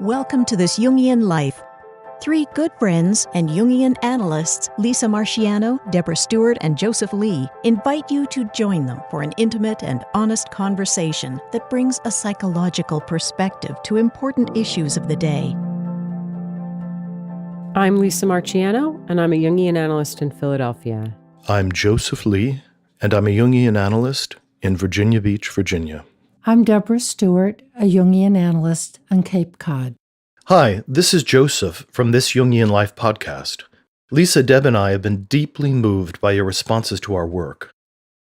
Welcome to This Jungian Life. Three good friends and Jungian analysts, Lisa Marciano, Deborah Stewart, and Joseph Lee, invite you to join them for an intimate and honest conversation that brings a psychological perspective to important issues of the day. I'm Lisa Marciano, and I'm a Jungian analyst in Philadelphia. I'm Joseph Lee, and I'm a Jungian analyst in Virginia Beach, Virginia. I'm Deborah Stewart, a Jungian analyst on Cape Cod. Hi, this is Joseph from This Jungian Life podcast. Lisa, Deb, and I have been deeply moved by your responses to our work.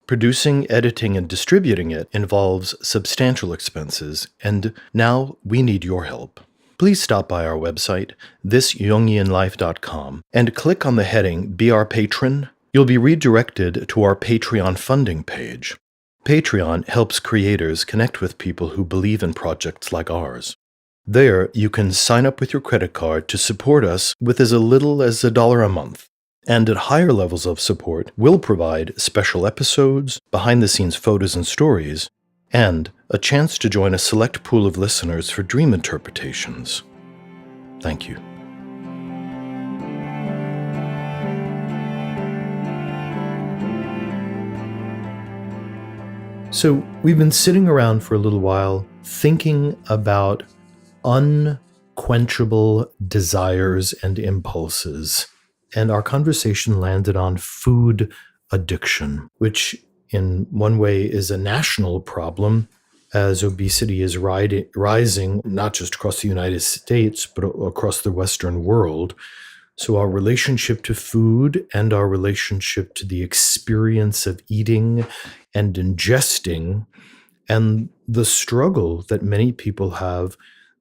Producing, editing, and distributing it involves substantial expenses, and now we need your help. Please stop by our website, thisjungianlife.com, and click on the heading Be Our Patron. You'll be redirected to our Patreon funding page. Patreon helps creators connect with people who believe in projects like ours. There, you can sign up with your credit card to support us with as little as $1 a month. And at higher levels of support, we'll provide special episodes, behind-the-scenes photos and stories, and a chance to join a select pool of listeners for dream interpretations. Thank you. So we've been sitting around for a little while thinking about unquenchable desires and impulses, and our conversation landed on food addiction, which in one way is a national problem as obesity is rising not just across the United States, but across the Western world. So our relationship to food and our relationship to the experience of eating and ingesting, and the struggle that many people have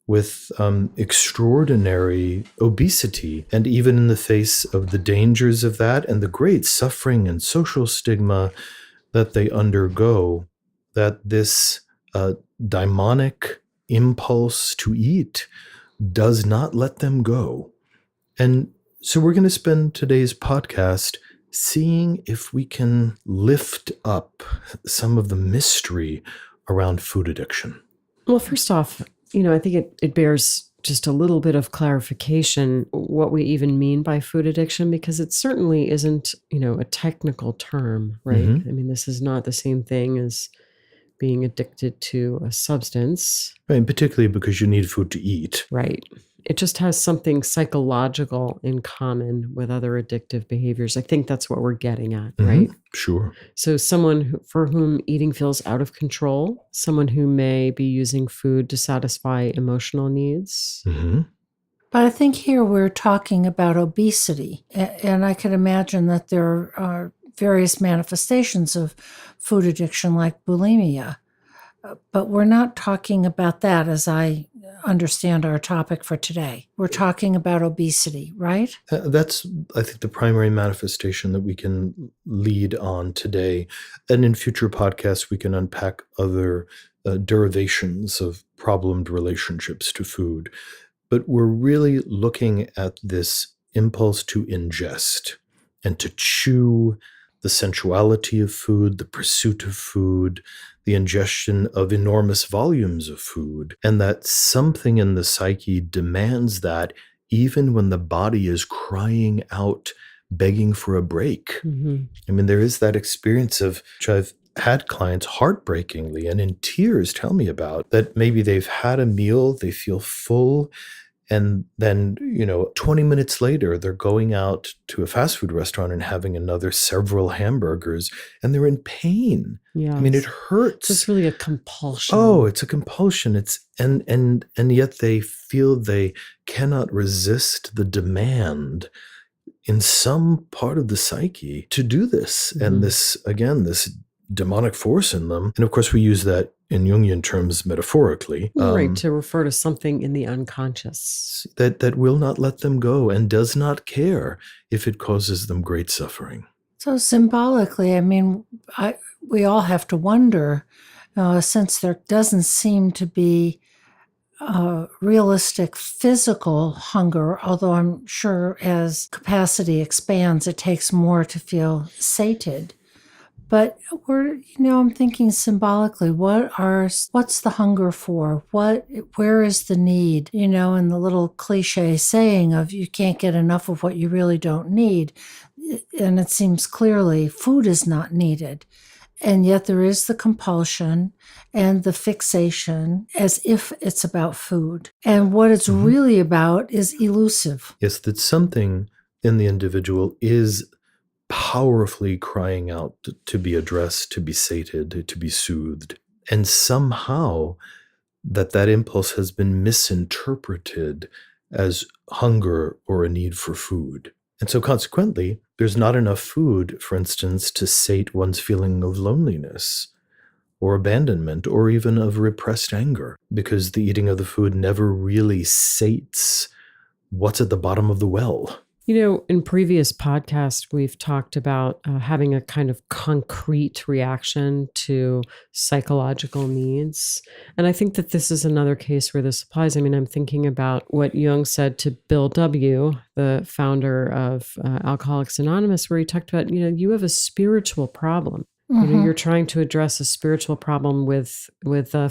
with extraordinary obesity, and even in the face of the dangers of that and the great suffering and social stigma that they undergo, that this demonic impulse to eat does not let them go. And so we're going to spend today's podcast seeing if we can lift up some of the mystery around food addiction. Well, first off, I think it bears just a little bit of clarification what we even mean by food addiction, because it certainly isn't, a technical term, right? Mm-hmm. I mean, this is not the same thing as being addicted to a substance. Right, and particularly because you need food to eat. Right. It just has something psychological in common with other addictive behaviors. I think that's what we're getting at, right? Sure. So someone for whom eating feels out of control, someone who may be using food to satisfy emotional needs. Mm-hmm. But I think here we're talking about obesity, and I can imagine that there are various manifestations of food addiction like bulimia. But we're not talking about that as I understand our topic for today. We're talking about obesity, right? That's, I think, the primary manifestation that we can lead on today. And in future podcasts, we can unpack other derivations of problemed relationships to food. But we're really looking at this impulse to ingest and to chew, the sensuality of food, the pursuit of food, the ingestion of enormous volumes of food, and that something in the psyche demands that even when the body is crying out, begging for a break. Mm-hmm. I mean, there is that experience of, which I've had clients heartbreakingly and in tears tell me about, that maybe they've had a meal, they feel full, and then, 20 minutes later, they're going out to a fast food restaurant and having another several hamburgers, and they're in pain. Yeah. I mean, it hurts. It's really a compulsion. Oh, it's a compulsion. And yet they feel they cannot resist the demand in some part of the psyche to do this. Mm-hmm. And this demonic force in them. And of course, we use that in Jungian terms metaphorically. Right, to refer to something in the unconscious. That will not let them go and does not care if it causes them great suffering. So symbolically, I mean, we all have to wonder, since there doesn't seem to be realistic physical hunger, although I'm sure as capacity expands, it takes more to feel sated. But I'm thinking symbolically, what's the hunger for? Where is the need? And the little cliche saying of you can't get enough of what you really don't need. And it seems clearly food is not needed. And yet there is the compulsion and the fixation as if it's about food. And what it's really about is elusive. Yes, that something in the individual is powerfully crying out to be addressed, to be sated, to be soothed. And somehow that impulse has been misinterpreted as hunger or a need for food. And so consequently, there's not enough food, for instance, to sate one's feeling of loneliness or abandonment or even of repressed anger, because the eating of the food never really sates what's at the bottom of the well. In previous podcasts, we've talked about having a kind of concrete reaction to psychological needs. And I think that this is another case where this applies. I mean, I'm thinking about what Jung said to Bill W., the founder of Alcoholics Anonymous, where he talked about, you have a spiritual problem. You're trying to address a spiritual problem with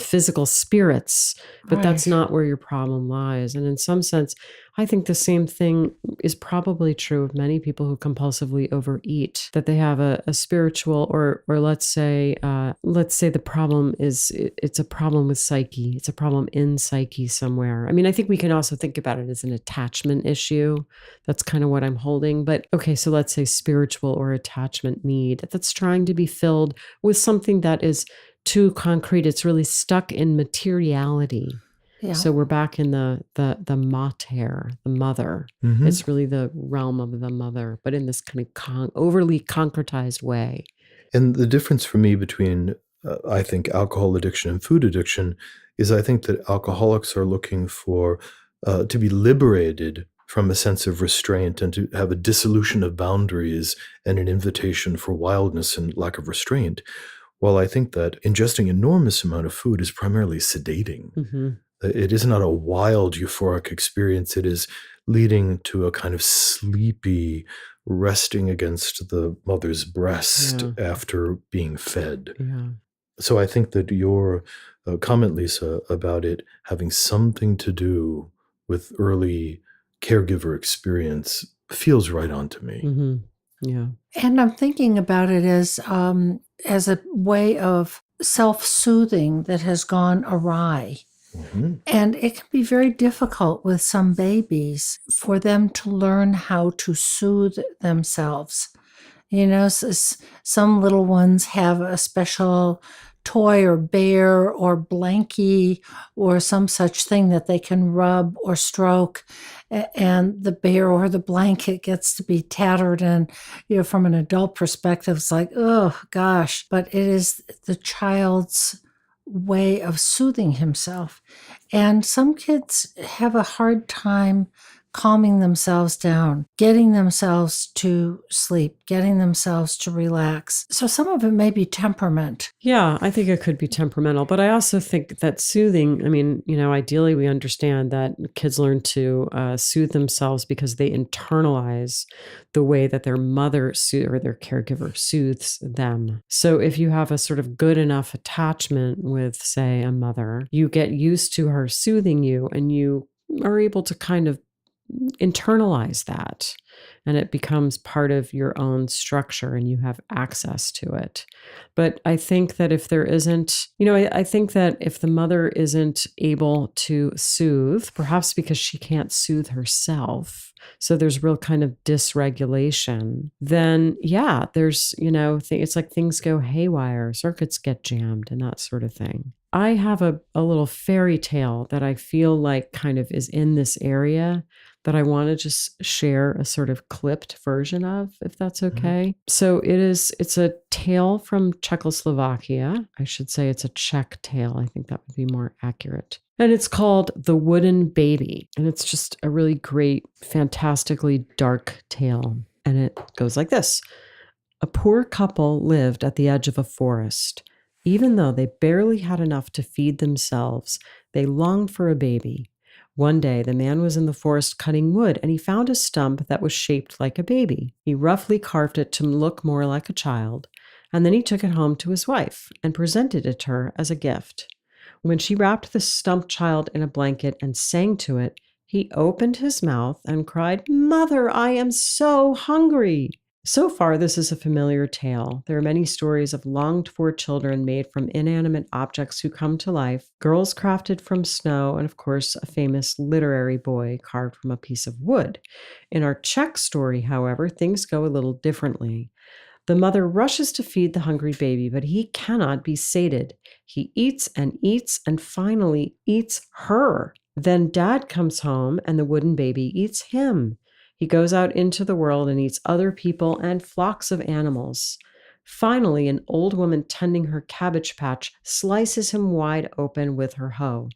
physical spirits, but that's not where your problem lies. And in some sense, I think the same thing is probably true of many people who compulsively overeat, that they have a spiritual or let's say the problem is it's a problem with psyche. It's a problem in psyche somewhere. I mean, I think we can also think about it as an attachment issue. That's kind of what I'm holding. But okay, so let's say spiritual or attachment need that's trying to be filled with something that is too concrete. It's really stuck in materiality. Yeah. So we're back in the mater, the mother. It's really the realm of the mother, but in this kind of overly concretized way. And the difference for me between, I think, alcohol addiction and food addiction is I think that alcoholics are looking for to be liberated from a sense of restraint and to have a dissolution of boundaries and an invitation for wildness and lack of restraint. While I think that ingesting enormous amount of food is primarily sedating. It is not a wild, euphoric experience. It is leading to a kind of sleepy resting against the mother's breast after being fed. Yeah. So I think that your comment, Lisa, about it having something to do with early caregiver experience feels right on to me. Yeah. And I'm thinking about it as a way of self-soothing that has gone awry. And it can be very difficult with some babies for them to learn how to soothe themselves. Some little ones have a special toy or bear or blankie or some such thing that they can rub or stroke, and the bear or the blanket gets to be tattered, and from an adult perspective it's like, oh gosh, but it is the child's way of soothing himself. And some kids have a hard time calming themselves down, getting themselves to sleep, getting themselves to relax. So some of it may be temperament. Yeah, I think it could be temperamental, but I also think that soothing, I mean, ideally we understand that kids learn to soothe themselves because they internalize the way that their mother or their caregiver soothes them. So if you have a sort of good enough attachment with, say, a mother, you get used to her soothing you and you are able to kind of internalize that, and it becomes part of your own structure and you have access to it. But I think that if there isn't, I think that if the mother isn't able to soothe, perhaps because she can't soothe herself, so there's real kind of dysregulation, then there's, it's like things go haywire, circuits get jammed and that sort of thing. I have a little fairy tale that I feel like kind of is in this area that I want to just share a sort of clipped version of, if that's okay. So it's a tale from Czechoslovakia. I should say it's a Czech tale. I think that would be more accurate. And it's called The Wooden Baby. And it's just a really great, fantastically dark tale. And it goes like this. A poor couple lived at the edge of a forest. Even though they barely had enough to feed themselves, they longed for a baby. One day, the man was in the forest cutting wood, and he found a stump that was shaped like a baby. He roughly carved it to look more like a child. And then he took it home to his wife and presented it to her as a gift. When she wrapped the stumped child in a blanket and sang to it, he opened his mouth and cried, "Mother, I am so hungry." So far, this is a familiar tale. There are many stories of longed-for children made from inanimate objects who come to life, girls crafted from snow, and of course, a famous literary boy carved from a piece of wood. In our Czech story, however, things go a little differently. The mother rushes to feed the hungry baby, but he cannot be sated. He eats and finally eats her. Then Dad comes home and the wooden baby eats him. He goes out into the world and eats other people and flocks of animals. Finally, an old woman tending her cabbage patch slices him wide open with her hoe.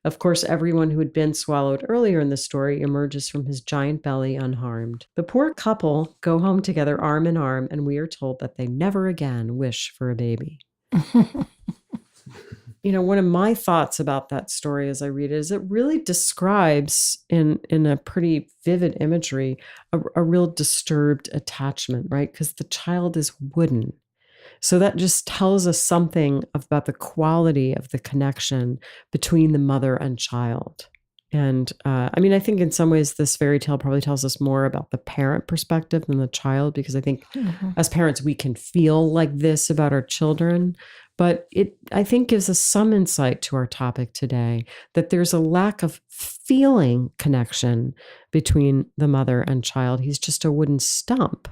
Of course, everyone who had been swallowed earlier in the story emerges from his giant belly unharmed. The poor couple go home together arm in arm, and we are told that they never again wish for a baby. One of my thoughts about that story as I read it is it really describes in a pretty vivid imagery a real disturbed attachment, right? Because the child is wooden. So that just tells us something about the quality of the connection between the mother and child. And I think in some ways this fairy tale probably tells us more about the parent perspective than the child, because I think as parents we can feel like this about our children. But it, I think, gives us some insight to our topic today, that there's a lack of feeling connection between the mother and child. He's just a wooden stump.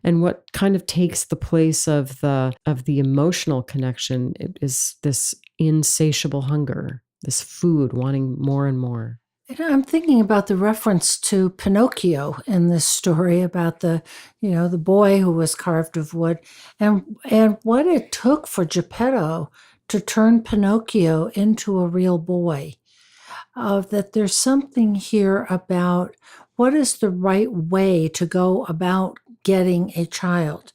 And what kind of takes the place of the emotional connection is this insatiable hunger, this food, wanting more and more. I'm thinking about the reference to Pinocchio in this story about the boy who was carved of wood, and what it took for Geppetto to turn Pinocchio into a real boy. That there's something here about what is the right way to go about getting a child.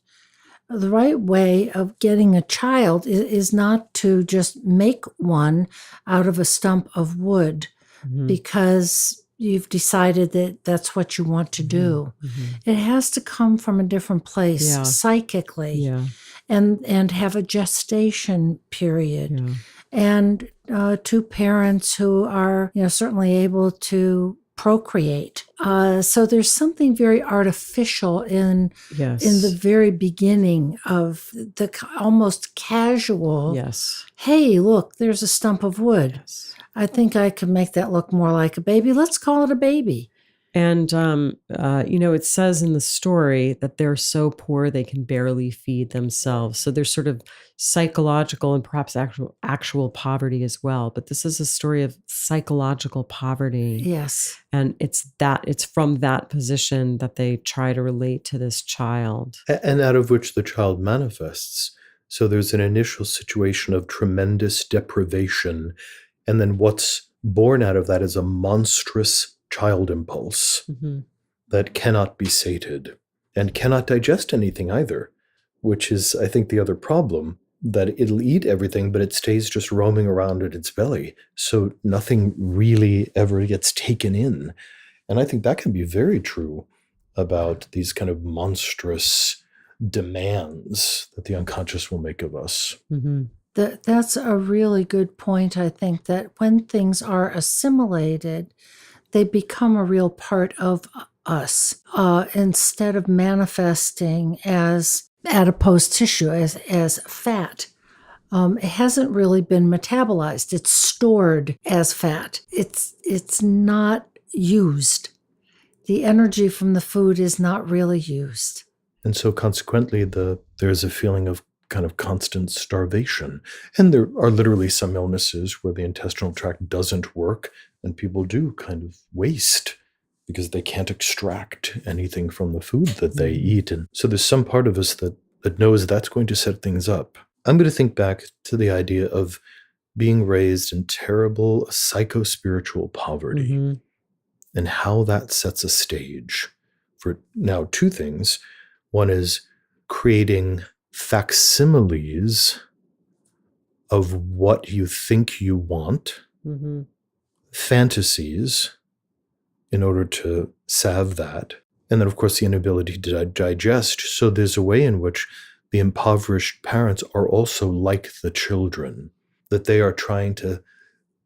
The right way of getting a child is not to just make one out of a stump of wood, because you've decided that that's what you want to do. It has to come from a different place psychically, and have a gestation period, and two parents who are certainly able to procreate. So there's something very artificial in the very beginning of the almost casual. Hey, look, there's a stump of wood. I think I can make that look more like a baby. Let's call it a baby. And, it says in the story that they're so poor they can barely feed themselves. So there's sort of psychological and perhaps actual poverty as well. But this is a story of psychological poverty. Yes. And it's from that position that they try to relate to this child. And out of which the child manifests. So there's an initial situation of tremendous deprivation. And then what's born out of that is a monstrous child impulse that cannot be sated and cannot digest anything either, which is, I think, the other problem, that it'll eat everything, but it stays just roaming around in its belly. So nothing really ever gets taken in. And I think that can be very true about these kind of monstrous demands that the unconscious will make of us. That's a really good point. I think that when things are assimilated, they become a real part of us, instead of manifesting as adipose tissue, as fat. It hasn't really been metabolized. It's stored as fat. It's not used. The energy from the food is not really used. And so consequently, there's a feeling of kind of constant starvation. And there are literally some illnesses where the intestinal tract doesn't work and people do kind of waste because they can't extract anything from the food that they eat. And so there's some part of us that knows that's going to set things up. I'm going to think back to the idea of being raised in terrible psycho-spiritual poverty and how that sets a stage for now two things. One is creating facsimiles of what you think you want, fantasies in order to salve that. And then, of course, the inability to digest. So there's a way in which the the impoverished parents are also like the children, that they are trying to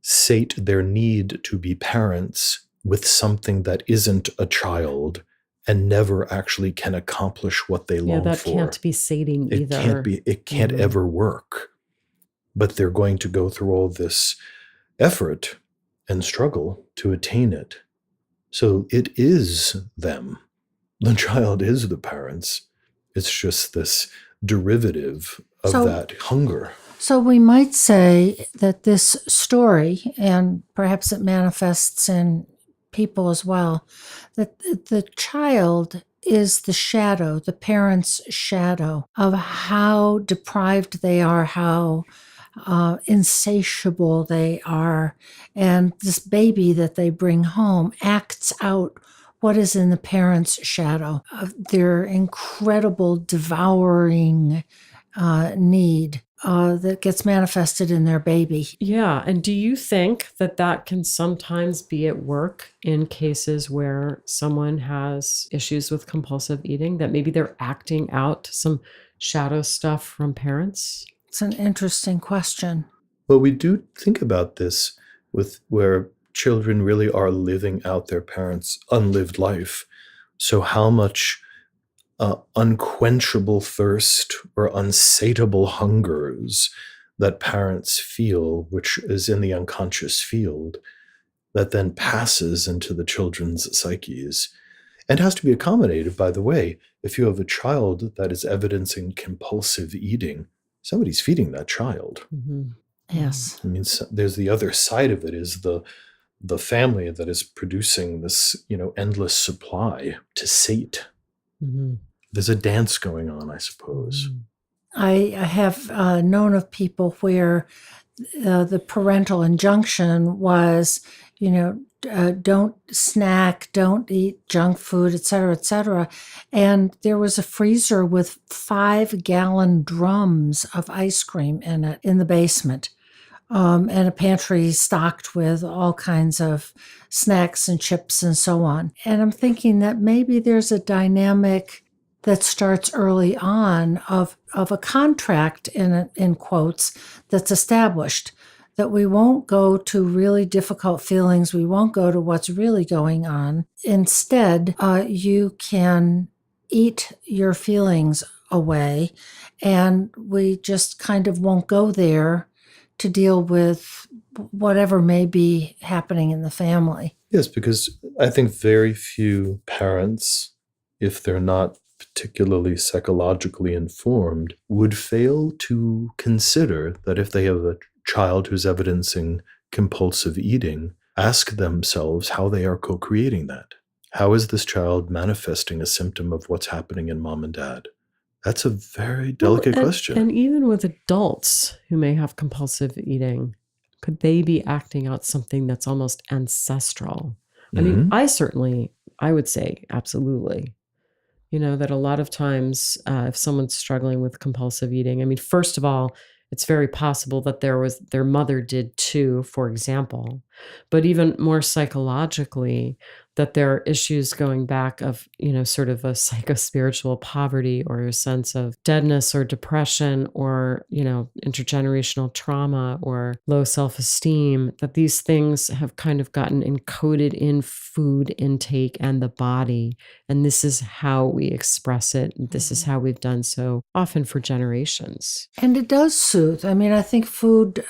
sate their need to be parents with something that isn't a child and never actually can accomplish what they long that for. can't be sating It either. can't ever work. But they're going to go through all this effort and struggle to attain it. So it is them. The child is the parents. It's just this derivative of that hunger. So we might say that this story, and perhaps it manifests in people as well, that the child is the shadow, the parent's shadow of how deprived they are, how insatiable they are. And this baby that they bring home acts out what is in the parent's shadow of their incredible devouring need that gets manifested in their baby. Yeah. And do you think that that can sometimes be at work in cases where someone has issues with compulsive eating, that maybe they're acting out some shadow stuff from parents? It's an interesting question. But we do think about this with where children really are living out their parents' unlived life. So how much unquenchable thirst or unsatiable hungers that parents feel, which is in the unconscious field, that then passes into the children's psyches and has to be accommodated, by the way. If you have a child that is evidencing compulsive eating, somebody's feeding that child. Mm-hmm. Yes. I mean, there's the other side of it, is the family that is producing this, endless supply to sate. Mm-hmm. There's a dance going on, I suppose. I have known of people where the parental injunction was, don't snack, don't eat junk food, et cetera, and there was a freezer with 5-gallon drums of ice cream in it in the basement. And a pantry stocked with all kinds of snacks and chips and so on. And I'm thinking that maybe there's a dynamic that starts early on of a contract, in quotes, that's established, that we won't go to really difficult feelings. We won't go to what's really going on. Instead, you can eat your feelings away, and we just kind of won't go there to deal with whatever may be happening in the family. Yes, because I think very few parents, if they're not particularly psychologically informed, would fail to consider that if they have a child who's evidencing compulsive eating, ask themselves how they are co-creating that. How is this child manifesting a symptom of what's happening in mom and dad? That's a very delicate question. And even with adults who may have compulsive eating, could they be acting out something that's almost ancestral? I mean, I would say absolutely. That a lot of times if someone's struggling with compulsive eating, I mean, first of all, it's very possible that their mother did too, for example, but even more psychologically, that there are issues going back of, sort of a psychospiritual poverty or a sense of deadness or depression or, intergenerational trauma or low self-esteem, that these things have kind of gotten encoded in food intake and the body. And this is how we express it. This is how we've done so often for generations. And it does soothe. I mean, I think food,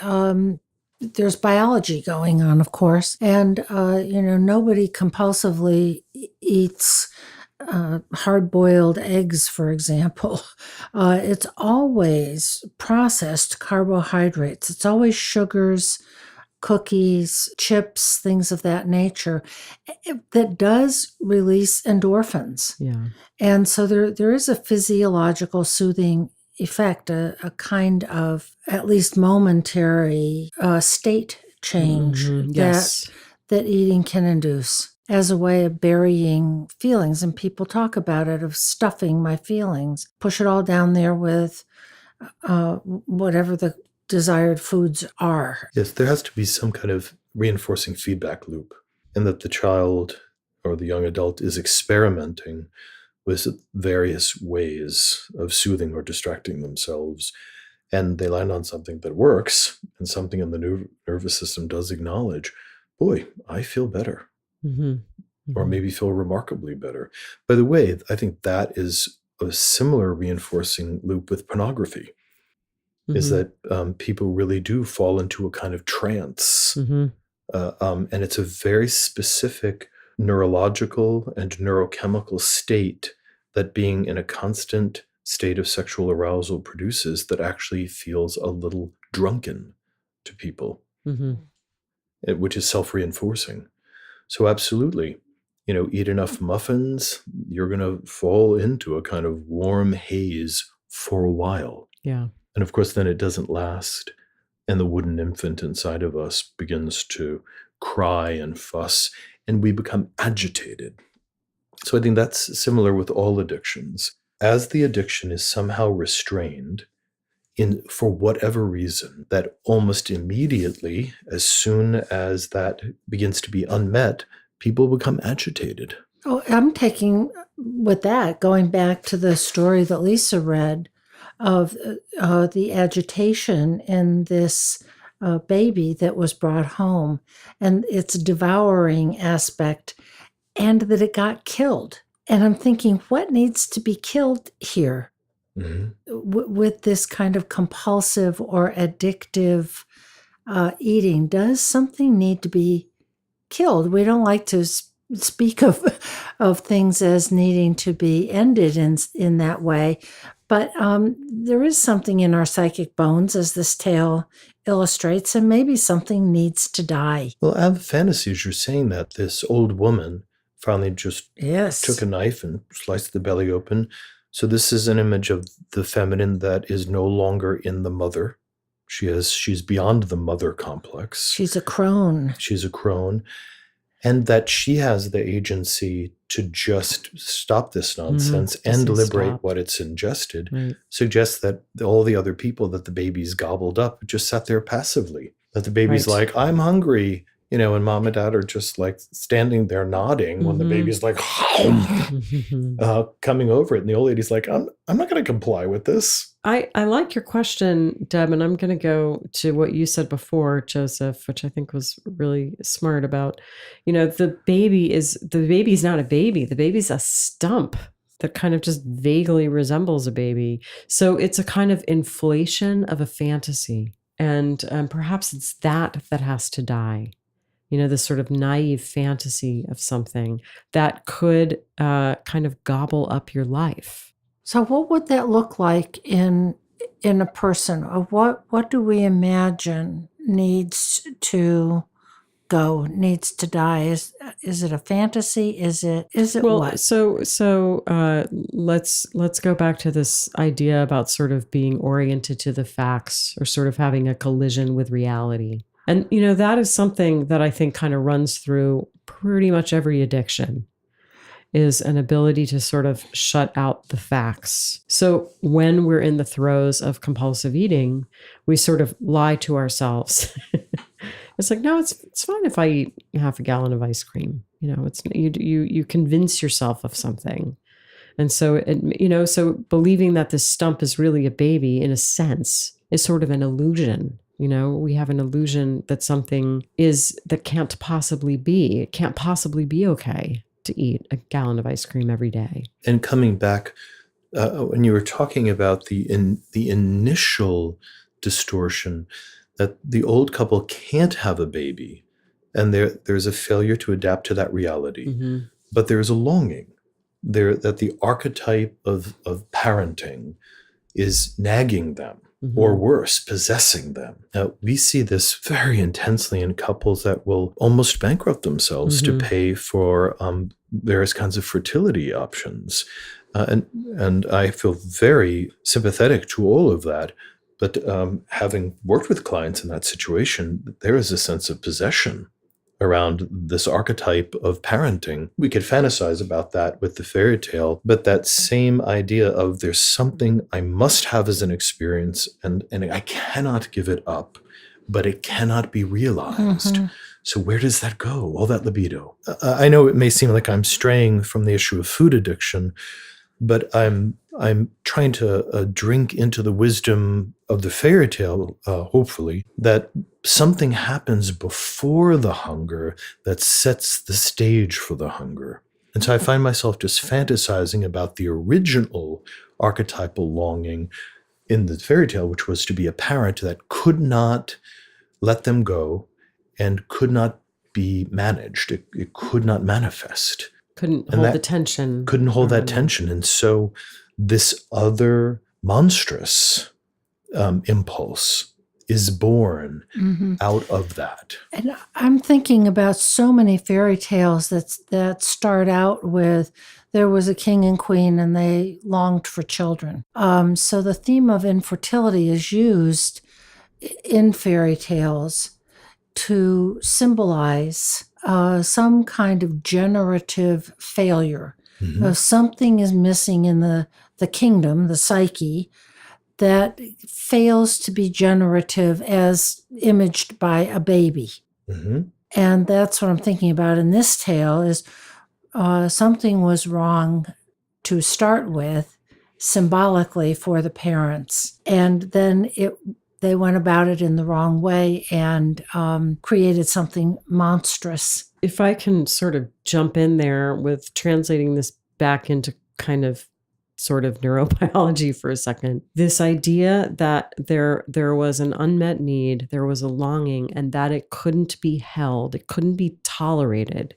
there's biology going on, of course, and nobody compulsively eats hard-boiled eggs, for example. It's always processed carbohydrates. It's always sugars, cookies, chips, things of that nature that does release endorphins. Yeah. And so there is a physiological soothing effect, a kind of at least momentary state change Yes. that eating can induce as a way of burying feelings. And people talk about it, of stuffing my feelings, push it all down there with whatever the desired foods are. Yes, there has to be some kind of reinforcing feedback loop, and that the child or the young adult is experimenting with various ways of soothing or distracting themselves. And they land on something that works, and something in the nervous system does acknowledge, boy, I feel better, or maybe feel remarkably better. By the way, I think that is a similar reinforcing loop with pornography, is that people really do fall into a kind of trance. And it's a very specific neurological and neurochemical state that being in a constant state of sexual arousal produces, that actually feels a little drunken to people, which is self-reinforcing. So absolutely, eat enough muffins, you're going to fall into a kind of warm haze for a while. Yeah. And of course, then it doesn't last. And the wooden infant inside of us begins to cry and fuss, and we become agitated. So I think that's similar with all addictions. As the addiction is somehow restrained, for whatever reason, that almost immediately, as soon as that begins to be unmet, people become agitated. Oh, I'm taking with that, going back to the story that Lisa read of the agitation in this baby that was brought home, and its devouring aspect, and that it got killed. And I'm thinking, what needs to be killed here with this kind of compulsive or addictive eating? Does something need to be killed? We don't like to speak of things as needing to be ended in that way. But there is something in our psychic bones, as this tale illustrates, and maybe something needs to die. Well, I have a fantasy as you're saying that this old woman finally just took a knife and sliced the belly open. So this is an image of the feminine that is no longer in the mother. She's beyond the mother complex. She's a crone. She's a crone. And that she has the agency to just stop this nonsense and liberate what it's ingested, suggests that all the other people that the baby's gobbled up just sat there passively. That the baby's like, I'm hungry, and mom and dad are just like standing there nodding when the baby's like coming over it. And the old lady's like, I'm not going to comply with this. I like your question, Deb, and I'm going to go to what you said before, Joseph, which I think was really smart about, the baby's not a baby. The baby's a stump that kind of just vaguely resembles a baby. So it's a kind of inflation of a fantasy. And perhaps it's that has to die. This sort of naive fantasy of something that could kind of gobble up your life. So what would that look like in a person? What do we imagine needs to go, needs to die? Is it a fantasy? Is it what? So let's go back to this idea about sort of being oriented to the facts, or sort of having a collision with reality. And, that is something that I think kind of runs through pretty much every addiction, is an ability to sort of shut out the facts. So when we're in the throes of compulsive eating, we sort of lie to ourselves. It's like, no, it's fine if I eat half a gallon of ice cream. It's you convince yourself of something. And so, so believing that this stump is really a baby, in a sense, is sort of an illusion. We have an illusion that something is that can't possibly be. It can't possibly be okay to eat a gallon of ice cream every day. And coming back, when you were talking about the initial distortion, that the old couple can't have a baby, and there's a failure to adapt to that reality. But there's a longing there, that the archetype of parenting is nagging them, or worse, possessing them. Now, we see this very intensely in couples that will almost bankrupt themselves to pay for various kinds of fertility options. And I feel very sympathetic to all of that. But having worked with clients in that situation, there is a sense of possession around this archetype of parenting. We could fantasize about that with the fairy tale, but that same idea of there's something I must have as an experience, and I cannot give it up, but it cannot be realized. So where does that go? All that libido. I know it may seem like I'm straying from the issue of food addiction, but I'm trying to drink into the wisdom of the fairy tale, hopefully, that something happens before the hunger that sets the stage for the hunger. And so I find myself just fantasizing about the original archetypal longing in the fairy tale, which was to be a parent that could not let them go and could not be managed. It could not manifest. Couldn't hold the tension. Couldn't hold that tension. And so this other monstrous impulse is born out of that. And I'm thinking about so many fairy tales that start out with there was a king and queen and they longed for children. So the theme of infertility is used in fairy tales to symbolize some kind of generative failure. Something is missing in the kingdom, the psyche, that fails to be generative as imaged by a baby. And that's what I'm thinking about in this tale is something was wrong to start with symbolically for the parents. And then they went about it in the wrong way and created something monstrous. If I can sort of jump in there with translating this back into kind of sort of neurobiology for a second, this idea that there was an unmet need, there was a longing, and that it couldn't be held, it couldn't be tolerated.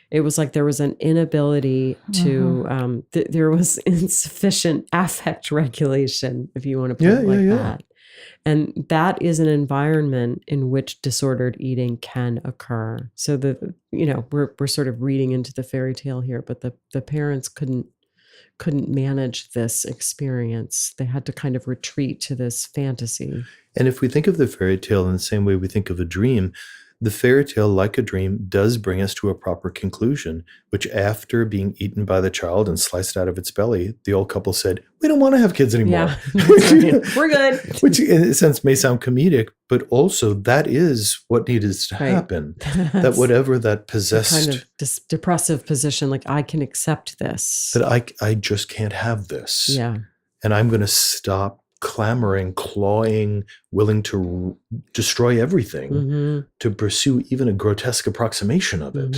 It was like there was an inability to, there was insufficient affect regulation, if you want to put it like that. And that is an environment in which disordered eating can occur. So we're sort of reading into the fairy tale here, but the parents couldn't manage this experience. They had to kind of retreat to this fantasy. And if we think of the fairy tale in the same way we think of a dream, the fairy tale, like a dream, does bring us to a proper conclusion, which after being eaten by the child and sliced out of its belly, the old couple said, we don't want to have kids anymore. Yeah. We're good. Which in a sense may sound comedic, but also that is what needed to happen. That whatever that possessed... kind of depressive position, like I can accept this. That I just can't have this. Yeah. And I'm going to stop clamoring, clawing, willing to destroy everything to pursue even a grotesque approximation of it.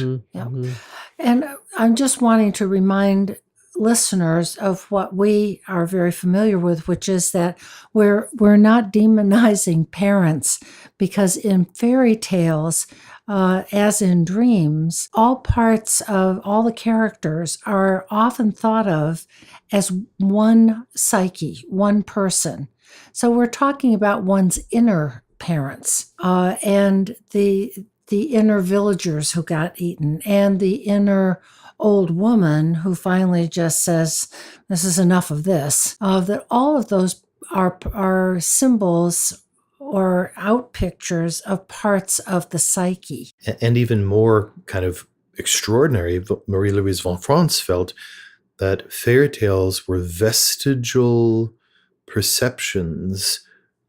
And I'm just wanting to remind listeners of what we are very familiar with, which is that we're not demonizing parents, because in fairy tales, as in dreams, all parts of all the characters are often thought of as one psyche, one person. So we're talking about one's inner parents and the inner villagers who got eaten and the inner old woman who finally just says, this is enough of this. That all of those are symbols or out pictures of parts of the psyche. And even more kind of extraordinary, Marie-Louise von Franz felt that fairy tales were vestigial perceptions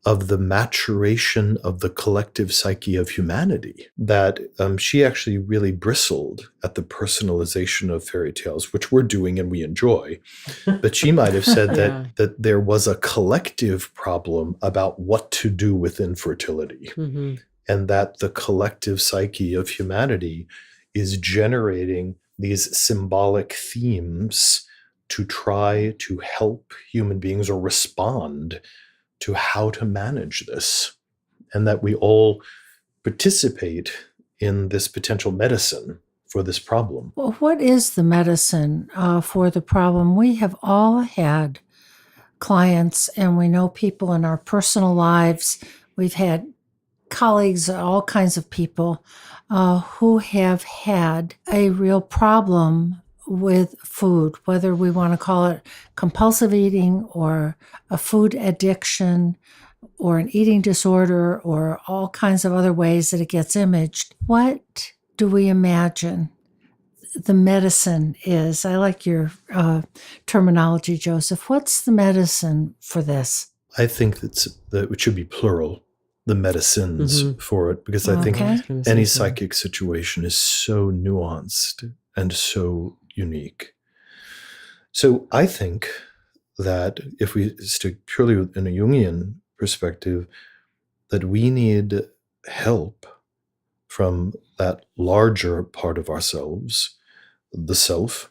of the maturation of the collective psyche of humanity. That she actually really bristled at the personalization of fairy tales, which we're doing and we enjoy. But she might have said that there was a collective problem about what to do with infertility, and that the collective psyche of humanity is generating these symbolic themes to try to help human beings or respond to how to manage this, and that we all participate in this potential medicine for this problem. Well, what is the medicine for the problem? We have all had clients, and we know people in our personal lives. We've had colleagues, all kinds of people who have had a real problem with food, whether we want to call it compulsive eating or a food addiction or an eating disorder or all kinds of other ways that it gets imaged. What do we imagine the medicine is? I like your terminology, Joseph. What's the medicine for this? I think that it should be plural. the medicines for it, because I think any psychic situation is so nuanced and so unique. So I think that if we stick purely in a Jungian perspective, that we need help from that larger part of ourselves, the self,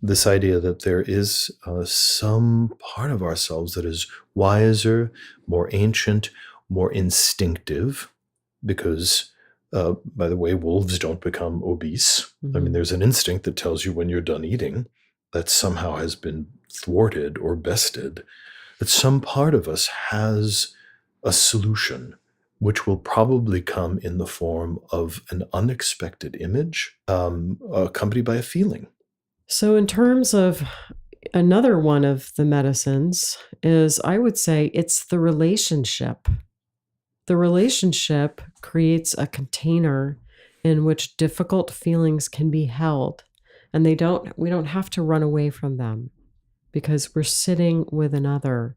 this idea that there is some part of ourselves that is wiser, more ancient, more instinctive, because, by the way, wolves don't become obese. I mean, there's an instinct that tells you when you're done eating that somehow has been thwarted or bested, that some part of us has a solution, which will probably come in the form of an unexpected image, accompanied by a feeling. So in terms of another one of the medicines is, I would say, it's the relationship. The relationship creates a container in which difficult feelings can be held, and we don't have to run away from them, because we're sitting with another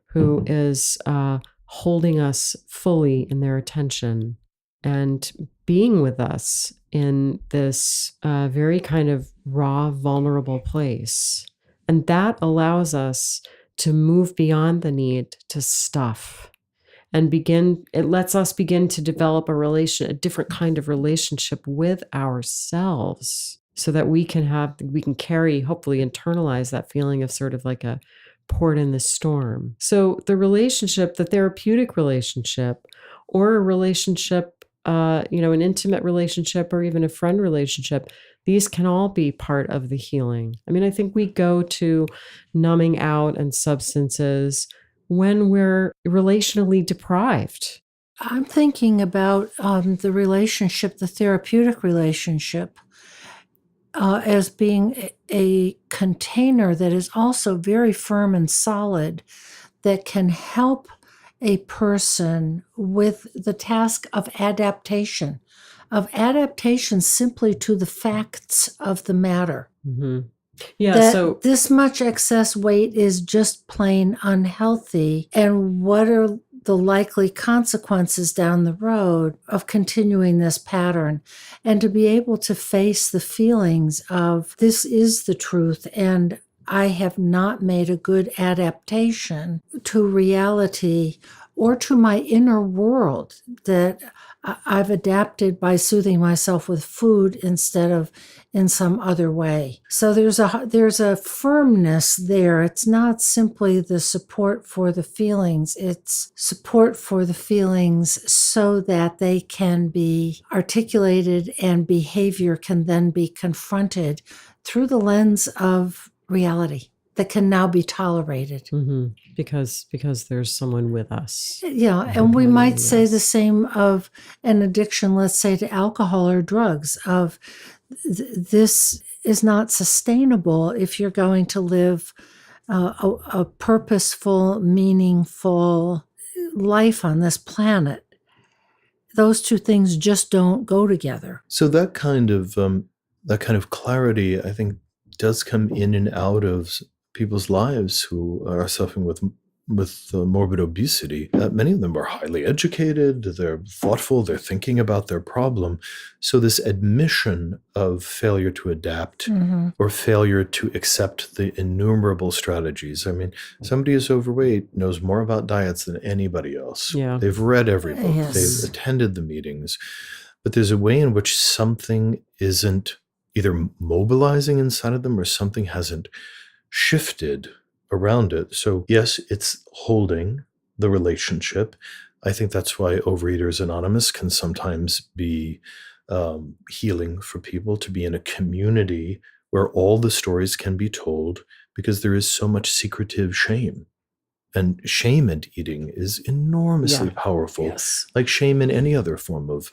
who is holding us fully in their attention and being with us in this very kind of raw, vulnerable place. And that allows us to move beyond the need to stuff and it lets us begin to develop a different kind of relationship with ourselves, so that we can carry, hopefully internalize that feeling of sort of like a port in the storm. So the relationship, the therapeutic relationship, or a relationship, an intimate relationship, or even a friend relationship, these can all be part of the healing. I mean, I think we go to numbing out and substances when we're relationally deprived. I'm thinking about the relationship, the therapeutic relationship, as being a container that is also very firm and solid, that can help a person with the task of adaptation simply to the facts of the matter. Yeah, that so this much excess weight is just plain unhealthy, and what are the likely consequences down the road of continuing this pattern, and to be able to face the feelings of this is the truth and I have not made a good adaptation to reality or to my inner world, that I've adapted by soothing myself with food instead of in some other way. So there's a firmness there. It's not simply the support for the feelings. It's support for the feelings so that they can be articulated and behavior can then be confronted through the lens of reality that can now be tolerated. Because there's someone with us. Yeah, and we might say the same of an addiction, let's say to alcohol or drugs, of this is not sustainable if you're going to live a purposeful, meaningful life on this planet. Those two things just don't go together. So that kind of clarity, I think, does come in and out of people's lives who are suffering with morbid obesity. Many of them are highly educated, they're thoughtful, they're thinking about their problem. So this admission of failure to adapt or failure to accept the innumerable strategies. I mean, somebody who's overweight knows more about diets than anybody else. Yeah. They've read every book, Yes. they've attended the meetings, but there's a way in which something isn't either mobilizing inside of them or something hasn't shifted around it. So yes, it's holding the relationship. I think that's why Overeaters Anonymous can sometimes be healing for people, to be in a community where all the stories can be told, because there is so much secretive shame. And shame in eating is enormously powerful, Yes. like shame in any other form of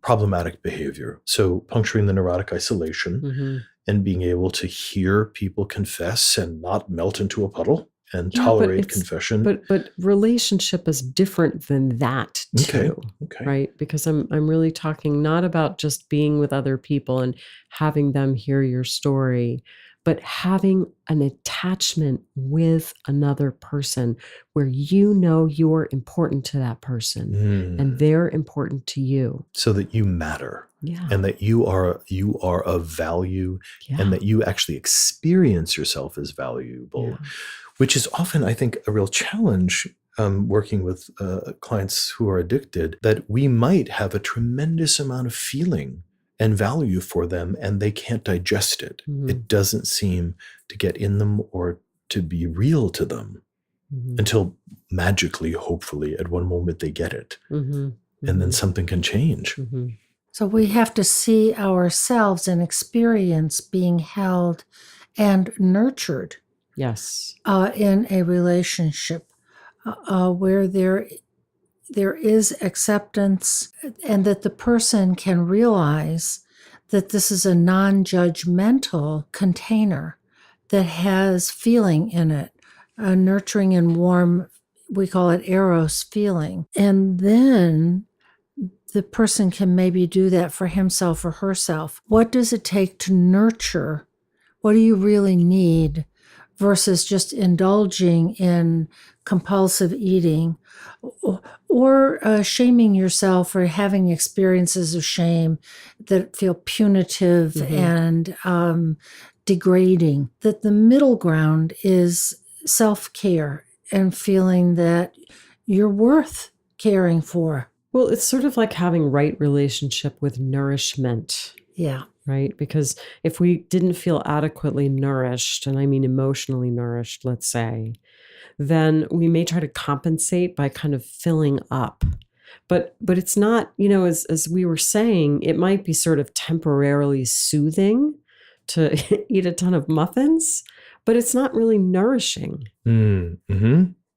problematic behavior. So puncturing the neurotic isolation and being able to hear people confess and not melt into a puddle and tolerate confession. But relationship is different than that too, Okay. right? Because I'm really talking not about just being with other people and having them hear your story, but having an attachment with another person where you know you're important to that person and they're important to you. So that you matter. Yeah. And that you are of value, and that you actually experience yourself as valuable, which is often, I think, a real challenge working with clients who are addicted, that we might have a tremendous amount of feeling and value for them, and they can't digest it. It doesn't seem to get in them or to be real to them until magically, hopefully, at one moment they get it. And then something can change. So we have to see ourselves and experience being held and nurtured. Yes. In a relationship where there is acceptance, and that the person can realize that this is a non-judgmental container that has feeling in it, a nurturing and warm, we call it eros feeling. And then the person can maybe do that for himself or herself. What does it take to nurture? What do you really need? Versus just indulging in compulsive eating or shaming yourself or having experiences of shame that feel punitive and degrading. That the middle ground is self-care and feeling that you're worth caring for. Well, it's sort of like having right relationship with nourishment. Yeah. Right? Because if we didn't feel adequately nourished, and I mean emotionally nourished, let's say, then we may try to compensate by kind of filling up. But it's not, as we were saying, it might be sort of temporarily soothing to eat a ton of muffins, but it's not really nourishing.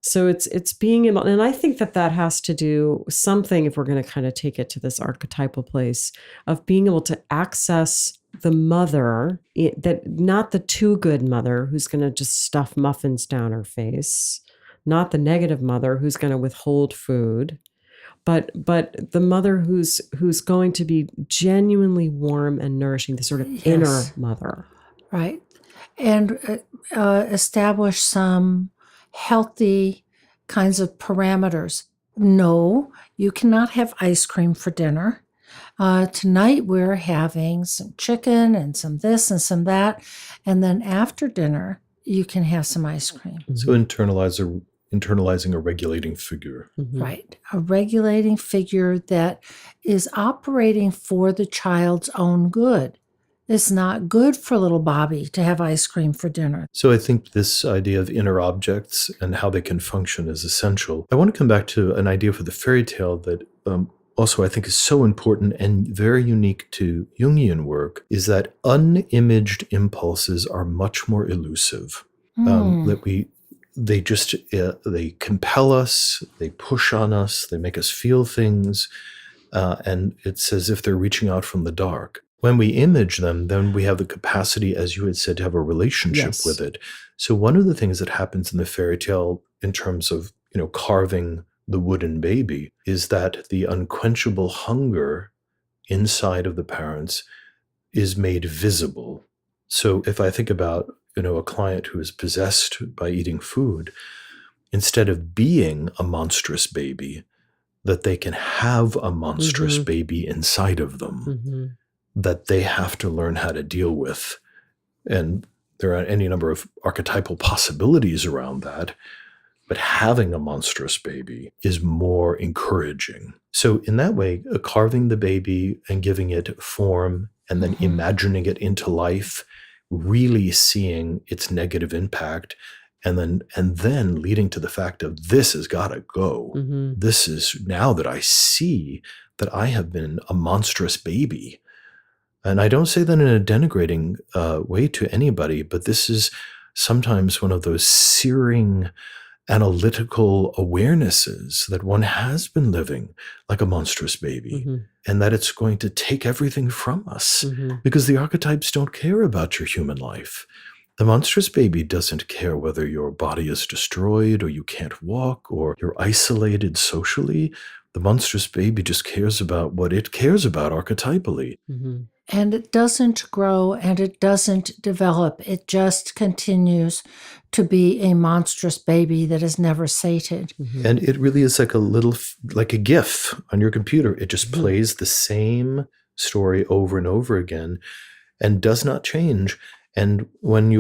So it's being able, and I think that has to do something, if we're going to kind of take it to this archetypal place of being able to access the mother, that not the too good mother who's going to just stuff muffins down her face, not the negative mother who's going to withhold food, but the mother who's going to be genuinely warm and nourishing, the sort of inner mother. Right. And establish some healthy kinds of parameters. No, you cannot have ice cream for dinner. Tonight we're having some chicken and some this and some that. And then after dinner, you can have some ice cream. So internalizing a regulating figure. Right. A regulating figure that is operating for the child's own good. It's not good for little Bobby to have ice cream for dinner. So I think this idea of inner objects and how they can function is essential. I want to come back to an idea for the fairy tale that also I think is so important and very unique to Jungian work, is that unimaged impulses are much more elusive. They compel us, they push on us, they make us feel things, and it's as if they're reaching out from the dark. When we image them, then we have the capacity, as you had said, to have a relationship with it. So one of the things that happens in the fairy tale in terms of, carving the wooden baby is that the unquenchable hunger inside of the parents is made visible. So if I think about, a client who is possessed by eating food, instead of being a monstrous baby, that they can have a monstrous baby inside of them. That they have to learn how to deal with. And there are any number of archetypal possibilities around that, but having a monstrous baby is more encouraging. So in that way, carving the baby and giving it form and then imagining it into life, really seeing its negative impact, and then leading to the fact of this has got to go. This is, now that I see that I have been a monstrous baby. And I don't say that in a denigrating way to anybody, but this is sometimes one of those searing analytical awarenesses that one has been living like a monstrous baby, and that it's going to take everything from us because the archetypes don't care about your human life. The monstrous baby doesn't care whether your body is destroyed or you can't walk or you're isolated socially. The monstrous baby just cares about what it cares about archetypally. And it doesn't grow and it doesn't develop. It just continues to be a monstrous baby that is never sated. And it really is like like a GIF on your computer. It just plays the same story over and over again and does not change. And when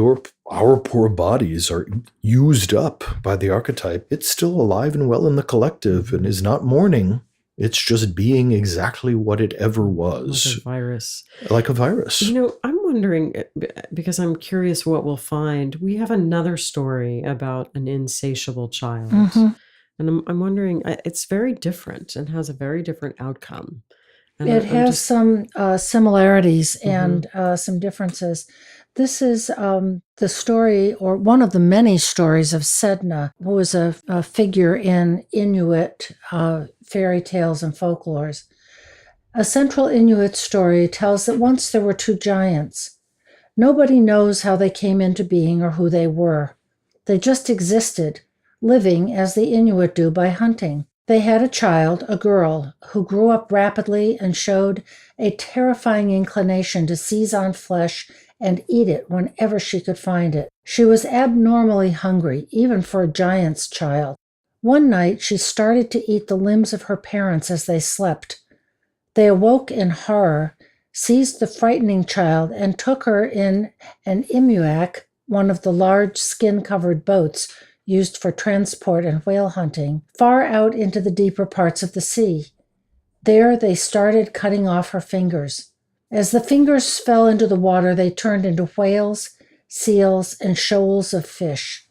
our poor bodies are used up by the archetype, it's still alive and well in the collective and is not mourning. It's just being exactly what it ever was. Like a virus. Like a virus. I'm wondering, because I'm curious what we'll find. We have another story about an insatiable child. Mm-hmm. And I'm wondering, it's very different and has a very different outcome. And it has some similarities and some differences. This is the story, or one of the many stories, of Sedna, who was a figure in Inuit fairy tales and folklores. A central Inuit story tells that once there were two giants. Nobody knows how they came into being or who they were. They just existed, living as the Inuit do by hunting. They had a child, a girl, who grew up rapidly and showed a terrifying inclination to seize on flesh and eat it whenever she could find it. She was abnormally hungry, even for a giant's child. One night, she started to eat the limbs of her parents as they slept. They awoke in horror, seized the frightening child, and took her in an imuak, one of the large skin-covered boats used for transport and whale hunting, far out into the deeper parts of the sea. There they started cutting off her fingers. As the fingers fell into the water, they turned into whales, seals, and shoals of fish.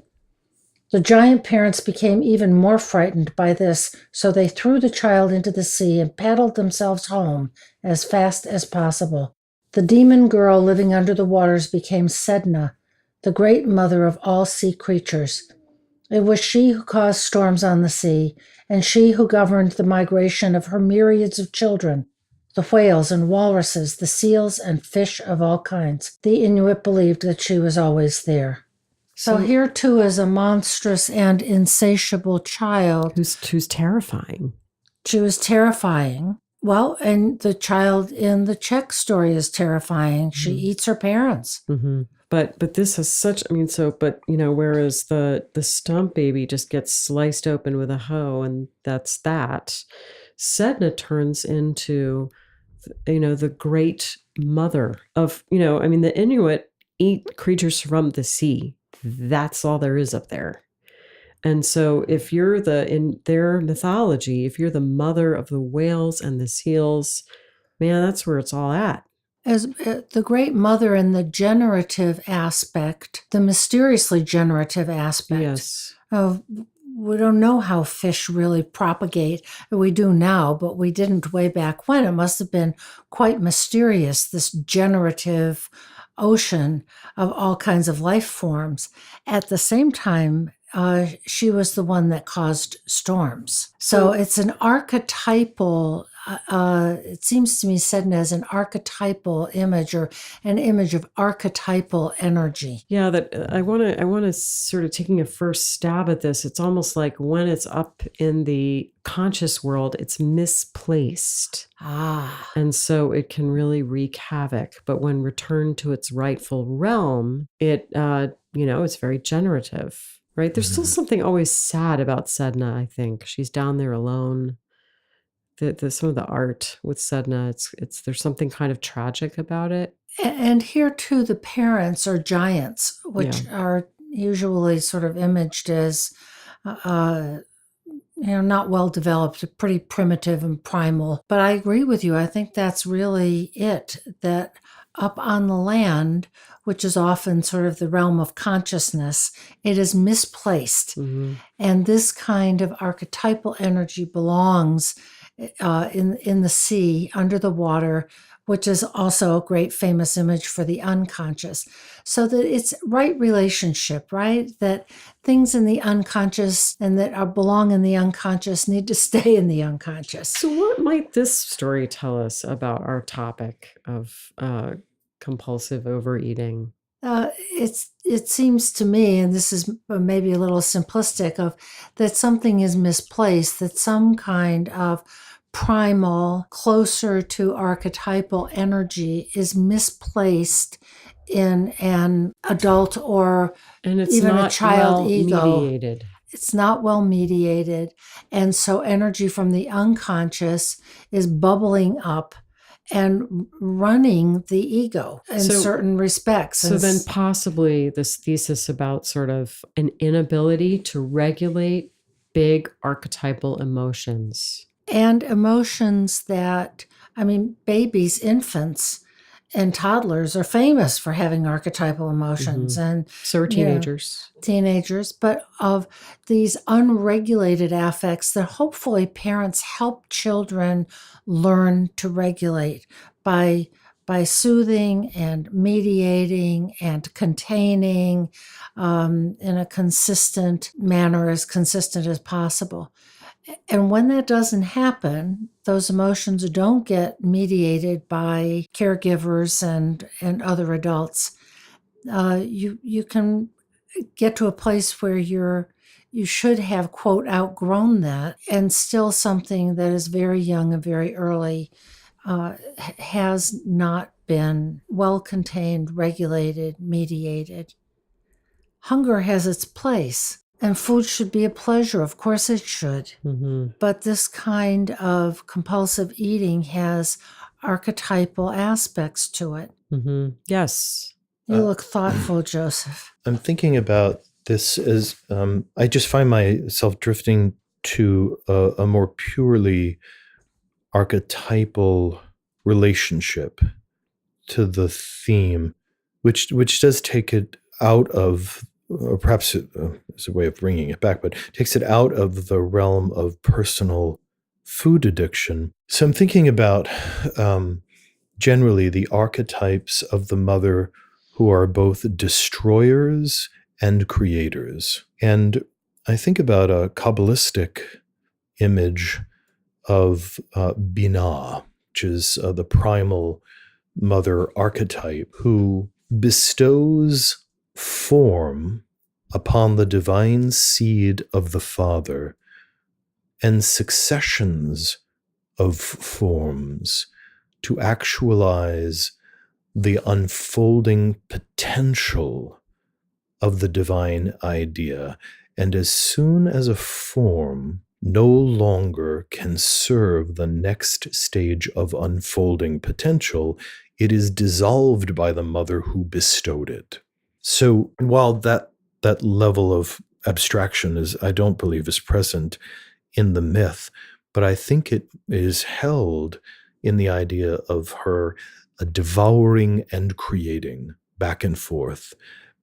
The giant parents became even more frightened by this, so they threw the child into the sea and paddled themselves home as fast as possible. The demon girl living under the waters became Sedna, the great mother of all sea creatures. It was she who caused storms on the sea, and she who governed the migration of her myriads of children. The whales and walruses, the seals and fish of all kinds. The Inuit believed that she was always there. So here too is a monstrous and insatiable child. Who's terrifying. She was terrifying. Well, and the child in the Czech story is terrifying. She eats her parents. Mm-hmm. But this has such, whereas the stump baby just gets sliced open with a hoe and that's that. Sedna turns into, the great mother of, the Inuit eat creatures from the sea. That's all there is up there. And so if you're in their mythology, if you're the mother of the whales and the seals, man, that's where it's all at. As the great mother in the generative aspect, the mysteriously generative aspect yes. of, we don't know how fish really propagate. We do now, but we didn't way back when. It must have been quite mysterious, this generative ocean of all kinds of life forms. At the same time, she was the one that caused storms. So it's an archetypal, it seems to me Sedna as an archetypal image, or an image of archetypal energy. Yeah, that I want to sort of taking a first stab at this. It's almost like when it's up in the conscious world, it's misplaced. And so it can really wreak havoc. But when returned to its rightful realm, it, it's very generative. Right? There's still something always sad about Sedna, I think. She's down there alone. Some of the art with Sedna, there's something kind of tragic about it. And here too, the parents are giants, which are usually sort of imaged as, not well developed, pretty primitive and primal. But I agree with you. I think that's really it, that up on the land, which is often sort of the realm of consciousness, it is misplaced. Mm-hmm. And this kind of archetypal energy belongs in the sea, under the water, which is also a great famous image for the unconscious. So that it's right relationship, right? That things in the unconscious and that belong in the unconscious need to stay in the unconscious. So what might this story tell us about our topic of compulsive overeating? It seems to me, and this is maybe a little simplistic, of that something is misplaced, that some kind of primal, closer to archetypal energy is misplaced in an adult or And it's even a not child well ego. mediated. It's not well mediated. And so energy from the unconscious is bubbling up and running the ego in certain respects. So then possibly this thesis about sort of an inability to regulate big archetypal emotions. And emotions that, babies, infants, and toddlers are famous for having archetypal emotions. And so are teenagers. Teenagers, but of these unregulated affects that hopefully parents help children learn to regulate by soothing and mediating and containing in a consistent manner, as consistent as possible. And when that doesn't happen, those emotions don't get mediated by caregivers and other adults. You can get to a place where you should have, quote, outgrown that, and still something that is very young and very early has not been well contained, regulated, mediated. Hunger has its place. And food should be a pleasure. Of course it should. But this kind of compulsive eating has archetypal aspects to it. Yes. You look thoughtful, Joseph. I'm thinking about this as I just find myself drifting to a more purely archetypal relationship to the theme, which does take it out of, or perhaps it's a way of bringing it back, but takes it out of the realm of personal food addiction. So I'm thinking about generally the archetypes of the mother who are both destroyers and creators. And I think about a Kabbalistic image of Binah, which is the primal mother archetype, who bestows form upon the divine seed of the Father and successions of forms to actualize the unfolding potential of the divine idea. And as soon as a form no longer can serve the next stage of unfolding potential, it is dissolved by the mother who bestowed it. So while that level of abstraction I don't believe is present in the myth, but I think it is held in the idea of her devouring and creating back and forth.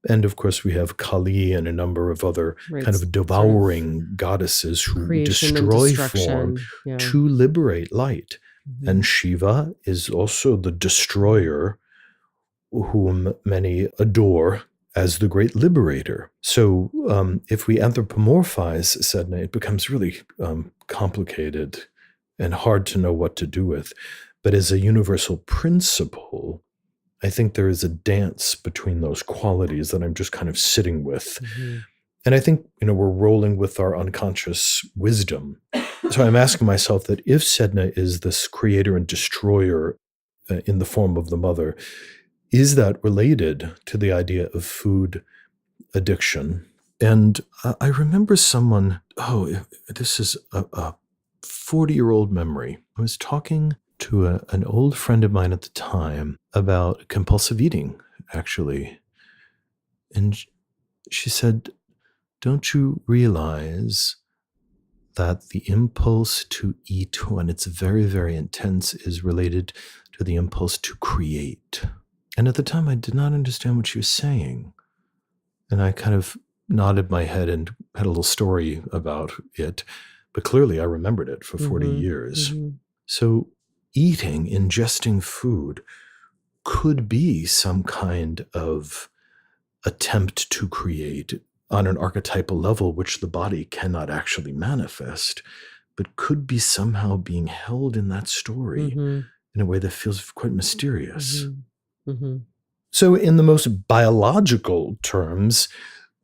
And of course, we have Kali and a number of other kind of devouring goddesses who destroy form to liberate light. And Shiva is also the destroyer, whom many adore as the great liberator. So if we anthropomorphize Sedna, it becomes really complicated and hard to know what to do with. But as a universal principle, I think there is a dance between those qualities that I'm just kind of sitting with. And I think, we're rolling with our unconscious wisdom. So I'm asking myself that if Sedna is this creator and destroyer in the form of the mother, is that related to the idea of food addiction? And I remember someone, this is a 40-year-old memory. I was talking to an old friend of mine at the time about compulsive eating, actually. And she said, don't you realize that the impulse to eat when it's very, very intense is related to the impulse to create? And at the time, I did not understand what she was saying. And I kind of nodded my head and had a little story about it. But clearly, I remembered it for 40 years. So eating, ingesting food could be some kind of attempt to create on an archetypal level, which the body cannot actually manifest, but could be somehow being held in that story in a way that feels quite mysterious. So in the most biological terms,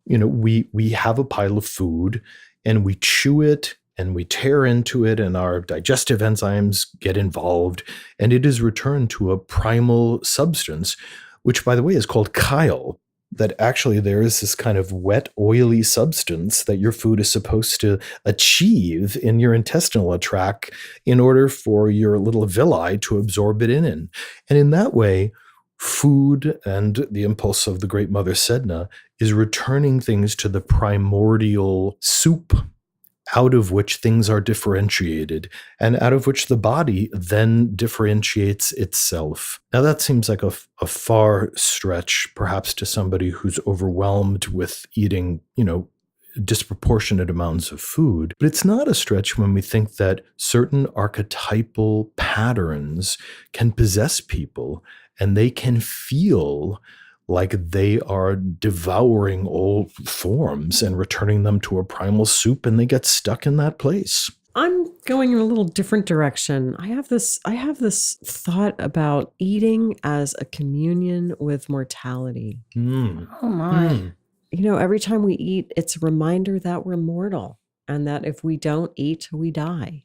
we have a pile of food and we chew it and we tear into it and our digestive enzymes get involved, and it is returned to a primal substance, which, by the way, is called chyle. That actually there is this kind of wet, oily substance that your food is supposed to achieve in your intestinal tract in order for your little villi to absorb it in. And in that way, food and the impulse of the great mother Sedna is returning things to the primordial soup out of which things are differentiated and out of which the body then differentiates itself. Now that seems like a far stretch, perhaps to somebody who's overwhelmed with eating, disproportionate amounts of food. But it's not a stretch when we think that certain archetypal patterns can possess people and they can feel like they are devouring old forms and returning them to a primal soup, and they get stuck in that place. I'm going in a little different direction. I have this thought about eating as a communion with mortality. Oh my. Every time we eat, it's a reminder that we're mortal and that if we don't eat, we die.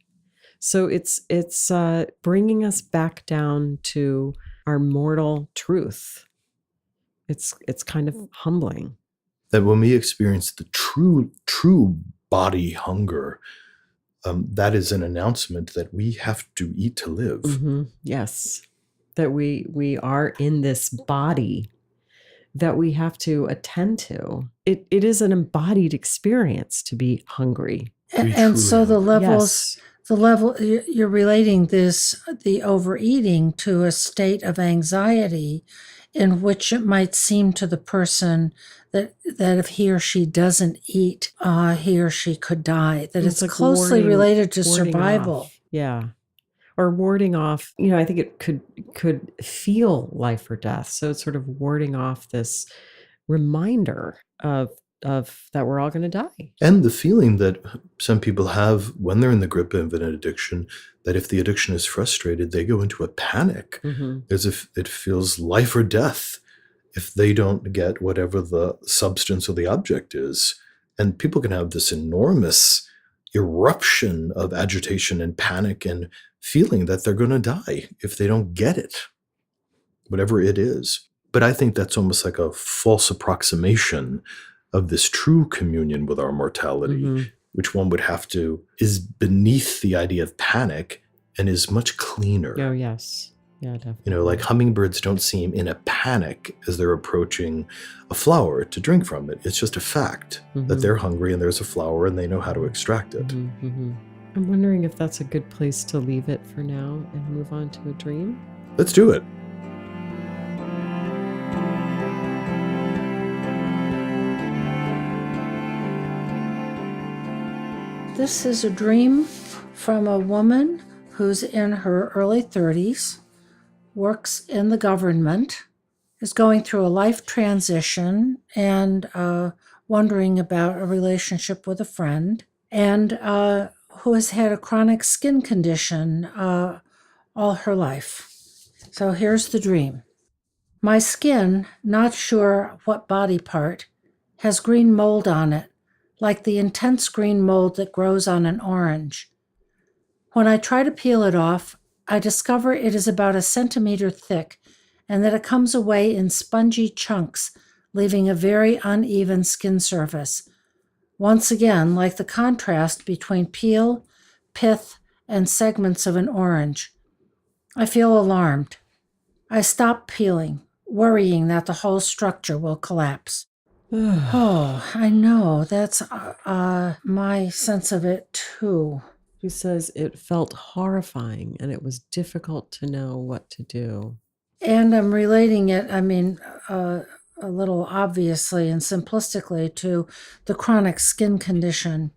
So it's bringing us back down to our mortal truth. It's kind of humbling. That when we experience the true body hunger, that is an announcement that we have to eat to live. Mm-hmm. Yes, that we are in this body that we have to attend to. It is an embodied experience to be hungry. And so the levels, Yes. the level you're relating the overeating to a state of anxiety in which it might seem to the person that if he or she doesn't eat, he or she could die, that it's like closely related to warding survival. off. Yeah. Or warding off, I think it could feel life or death. So it's sort of warding off this reminder of that we're all going to die. And the feeling that some people have when they're in the grip of an addiction, that if the addiction is frustrated, they go into a panic, as if it feels life or death if they don't get whatever the substance or the object is. And people can have this enormous eruption of agitation and panic and feeling that they're going to die if they don't get it, whatever it is. But I think that's almost like a false approximation of this true communion with our mortality, which one would have to, is beneath the idea of panic and is much cleaner. Oh, yes. Yeah, definitely. Like hummingbirds don't seem in a panic as they're approaching a flower to drink from it. It's just a fact that they're hungry and there's a flower and they know how to extract it. I'm wondering if that's a good place to leave it for now and move on to a dream. Let's do it. This is a dream from a woman who's in her early 30s, works in the government, is going through a life transition and wondering about a relationship with a friend, and who has had a chronic skin condition all her life. So here's the dream. My skin, not sure what body part, has green mold on it, like the intense green mold that grows on an orange. When I try to peel it off, I discover it is about a centimeter thick and that it comes away in spongy chunks, leaving a very uneven skin surface. Once again, like the contrast between peel, pith, and segments of an orange. I feel alarmed. I stop peeling, worrying that the whole structure will collapse. Oh, I know. That's my sense of it, too. She says it felt horrifying and it was difficult to know what to do. And I'm relating it, a little obviously and simplistically to the chronic skin condition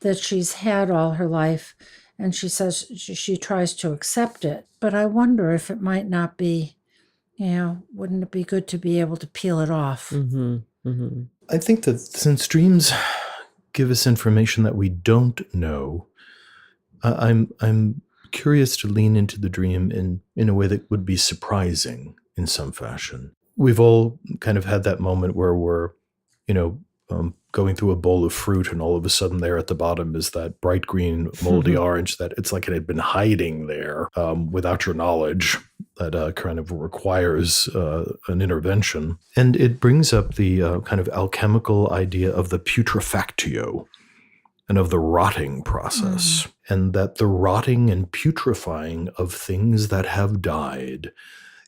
that she's had all her life. And she says she tries to accept it. But I wonder if it might not be, wouldn't it be good to be able to peel it off? I think that since dreams give us information that we don't know, I'm curious to lean into the dream in a way that would be surprising in some fashion. We've all kind of had that moment where we're, going through a bowl of fruit, and all of a sudden there at the bottom is that bright green, moldy orange that it's like it had been hiding there without your knowledge. That kind of requires an intervention. And it brings up the kind of alchemical idea of the putrefactio and of the rotting process, and that the rotting and putrefying of things that have died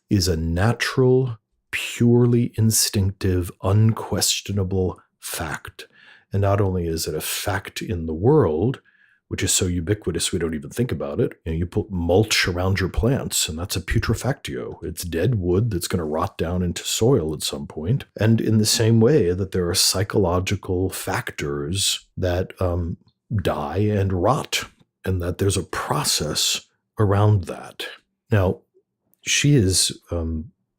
is a natural, purely instinctive, unquestionable fact. And not only is it a fact in the world, which is so ubiquitous we don't even think about it. You put mulch around your plants, and that's a putrefactio. It's dead wood that's going to rot down into soil at some point. And in the same way that there are psychological factors that die and rot, and that there's a process around that. Now, she is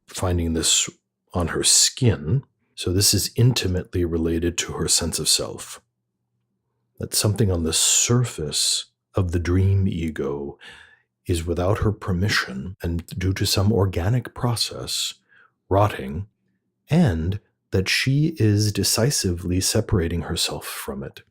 finding this on her skin, so this is intimately related to her sense of self. That something on the surface of the dream ego is without her permission and due to some organic process rotting, and that she is decisively separating herself from it.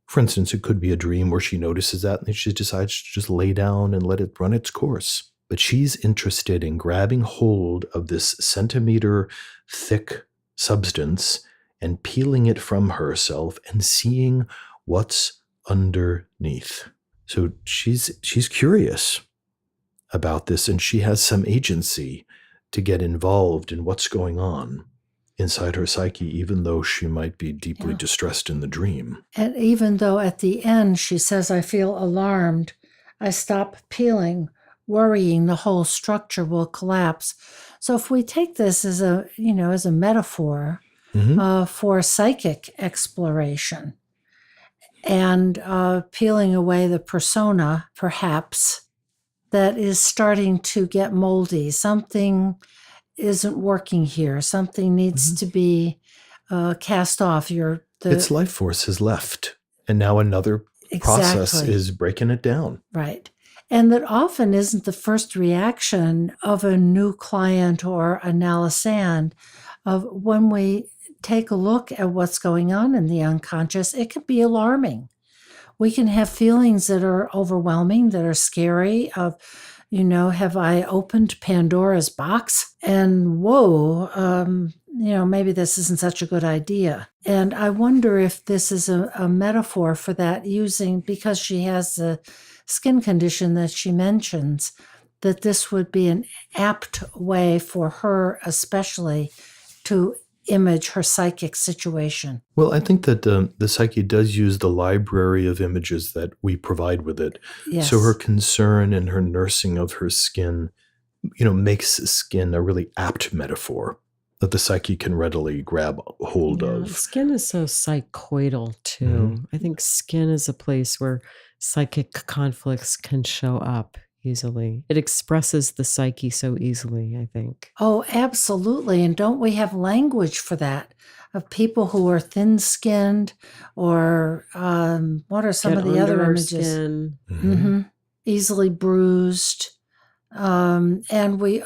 For instance, it could be a dream where she notices that and she decides to just lay down and let it run its course. But she's interested in grabbing hold of this centimeter thick substance and peeling it from herself and seeing what's underneath. So she's curious about this, and she has some agency to get involved in what's going on inside her psyche, even though she might be deeply distressed in the dream. And even though at the end she says, I feel alarmed, I stop peeling, worrying the whole structure will collapse. So if we take this as a metaphor for psychic exploration, and peeling away the persona, perhaps, that is starting to get moldy. Something isn't working here. Something needs to be cast off. Its life force has left, and now another process is breaking it down. Right. And that often isn't the first reaction of a new client or analysand of when we take a look at what's going on in the unconscious. It can be alarming. We can have feelings that are overwhelming, that are scary of, have I opened Pandora's box? And whoa, maybe this isn't such a good idea. And I wonder if this is a metaphor for that, because she has the skin condition that she mentions, that this would be an apt way for her especially to image her psychic situation. Well, I think that the psyche does use the library of images that we provide with it. Yes. So her concern and her nursing of her skin, makes skin a really apt metaphor that the psyche can readily grab hold of. Skin is so psychoidal too. I think skin is a place where psychic conflicts can show up easily. It expresses the psyche so easily, I think. Oh, absolutely. And don't we have language for that? Of people who are thin-skinned, or what are some of the other images? Skin. Easily bruised. And we,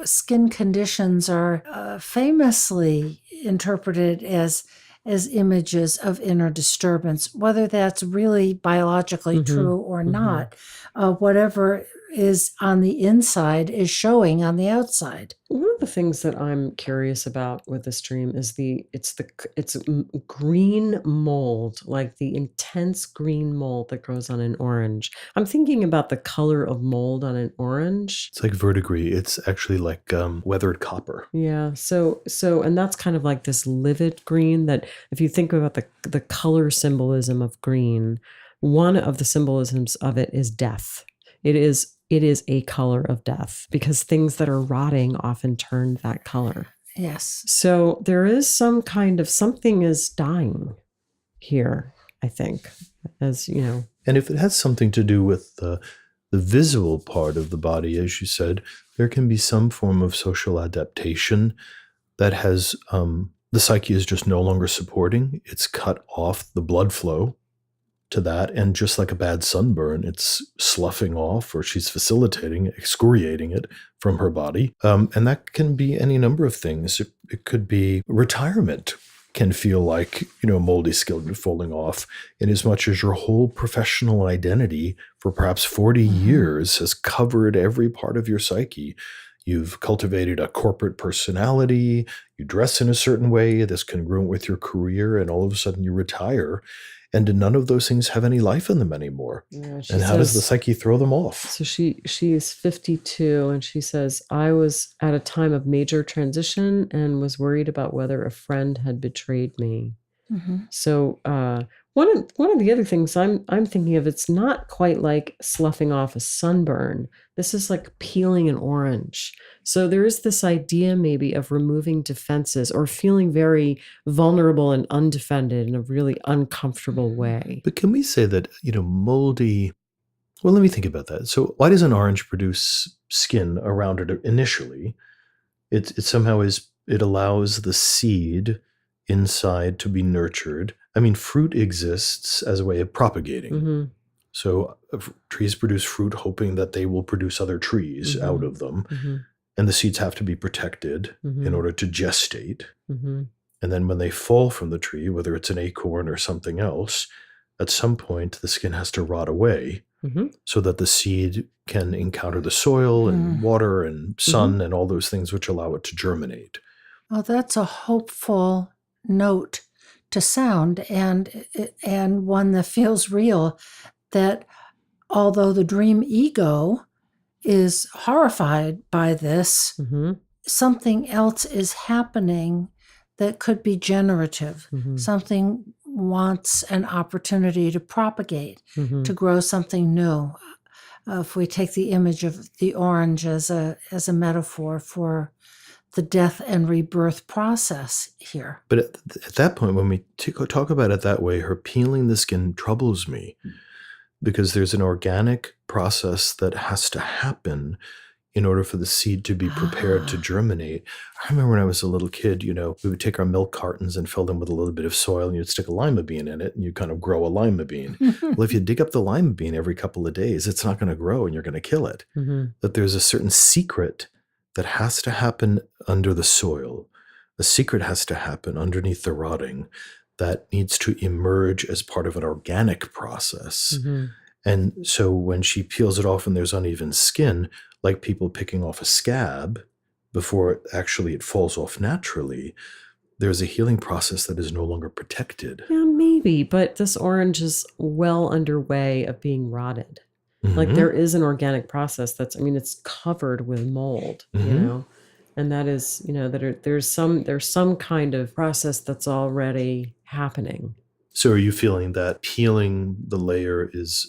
skin conditions are famously interpreted as images of inner disturbance, whether that's really biologically true or not. Whatever is on the inside is showing on the outside. One of the things that I'm curious about with this dream is it's green mold, like the intense green mold that grows on an orange. I'm thinking about the color of mold on an orange. It's like verdigris. It's actually like weathered copper. Yeah. So, and that's kind of like this livid green that if you think about the color symbolism of green, one of the symbolisms of it is death. It is a color of death because things that are rotting often turn that color. Yes. So there is some kind of something is dying here, I think, as you know. And if it has something to do with the visual part of the body, as you said, there can be some form of social adaptation that has the psyche is just no longer supporting. It's cut off the blood flow to that, and just like a bad sunburn, it's sloughing off, or she's facilitating, excoriating it from her body. And that can be any number of things. It could be retirement can feel like, a moldy skin falling off, in as much as your whole professional identity for perhaps 40 years has covered every part of your psyche. You've cultivated a corporate personality, you dress in a certain way that's congruent with your career, and all of a sudden you retire, and none of those things have any life in them anymore. Yeah, and how does the psyche throw them off? So she is 52, and she says, I was at a time of major transition and was worried about whether a friend had betrayed me. So one of the other things I'm thinking of, it's not quite like sloughing off a sunburn. This is like peeling an orange. So there is this idea maybe of removing defenses or feeling very vulnerable and undefended in a really uncomfortable way. But can we say that, moldy... Well, let me think about that. So why does an orange produce skin around it initially? It somehow it allows the seed inside to be nurtured. I mean, fruit exists as a way of propagating. So trees produce fruit hoping that they will produce other trees out of them. And the seeds have to be protected in order to gestate. And then when they fall from the tree, whether it's an acorn or something else, at some point the skin has to rot away so that the seed can encounter the soil and water and sun and all those things which allow it to germinate. Well, that's a hopeful note to sound, and one that feels real, that although the dream ego is horrified by this, something else is happening that could be generative. Something wants an opportunity to propagate, to grow something new. If we take the image of the orange as a metaphor for the death and rebirth process here. But at that point, when we talk about it that way, her peeling the skin troubles me, because there's an organic process that has to happen in order for the seed to be prepared to germinate. I remember when I was a little kid, we would take our milk cartons and fill them with a little bit of soil, and you'd stick a lima bean in it, and you kind of grow a lima bean. Well, if you dig up the lima bean every couple of days, it's not going to grow and you're going to kill it. That there's a certain secret that has to happen under the soil. A secret has to happen underneath the rotting that needs to emerge as part of an organic process. And so when she peels it off and there's uneven skin, like people picking off a scab before it falls off naturally, there's a healing process that is no longer protected. Yeah, maybe, but this orange is well underway of being rotted. Like there is an organic process it's covered with mold, and that is, there's some kind of process that's already happening. So are you feeling that peeling the layer is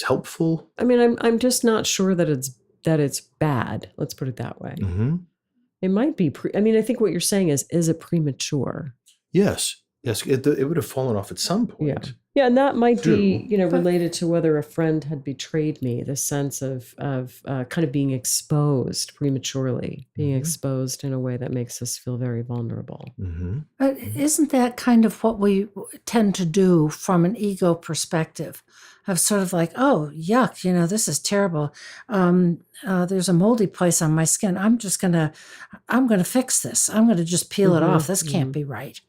helpful? I mean, I'm just not sure that it's bad. Let's put it that way. It might be. I think what you're saying is it premature? Yes. It would have fallen off at some point. Yeah, and that might be, related to whether a friend had betrayed me. The sense of kind of being exposed prematurely, being exposed in a way that makes us feel very vulnerable. But isn't that kind of what we tend to do from an ego perspective? Of sort of like, oh, yuck, this is terrible. There's a moldy place on my skin. I'm going to fix this. I'm going to just peel it off. This can't be right.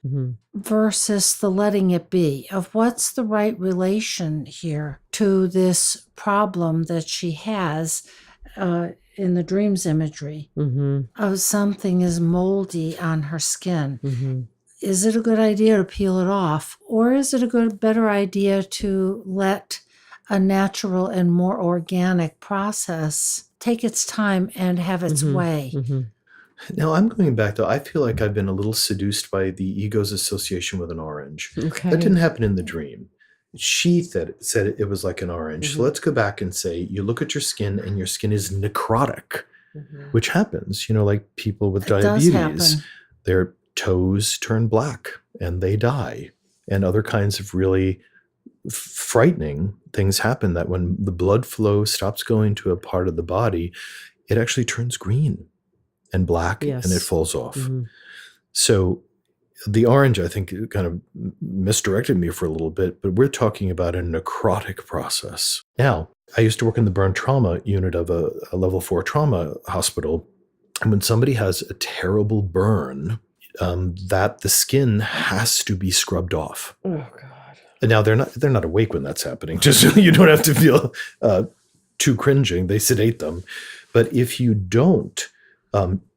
Versus the letting it be, of what's the right relation here to this problem that she has in the dreams imagery of something is moldy on her skin. Is it a good idea to peel it off? Or is it a better idea to let a natural and more organic process take its time and have its way? Now, I'm going back, though. I feel like I've been a little seduced by the ego's association with an orange. Okay. That didn't happen in the dream. She said it was like an orange. So let's go back and say you look at your skin and your skin is necrotic, which happens, like people with diabetes. Their toes turn black and they die. And other kinds of really frightening things happen, that when the blood flow stops going to a part of the body, it actually turns green and black and it falls off. So the orange, I think, kind of misdirected me for a little bit, but we're talking about a necrotic process. Now, I used to work in the burn trauma unit of a level 4 trauma hospital. And when somebody has a terrible burn, that the skin has to be scrubbed off. Oh God. And now they're not awake when that's happening. Just so you don't have to feel too cringing. They sedate them. But if you don't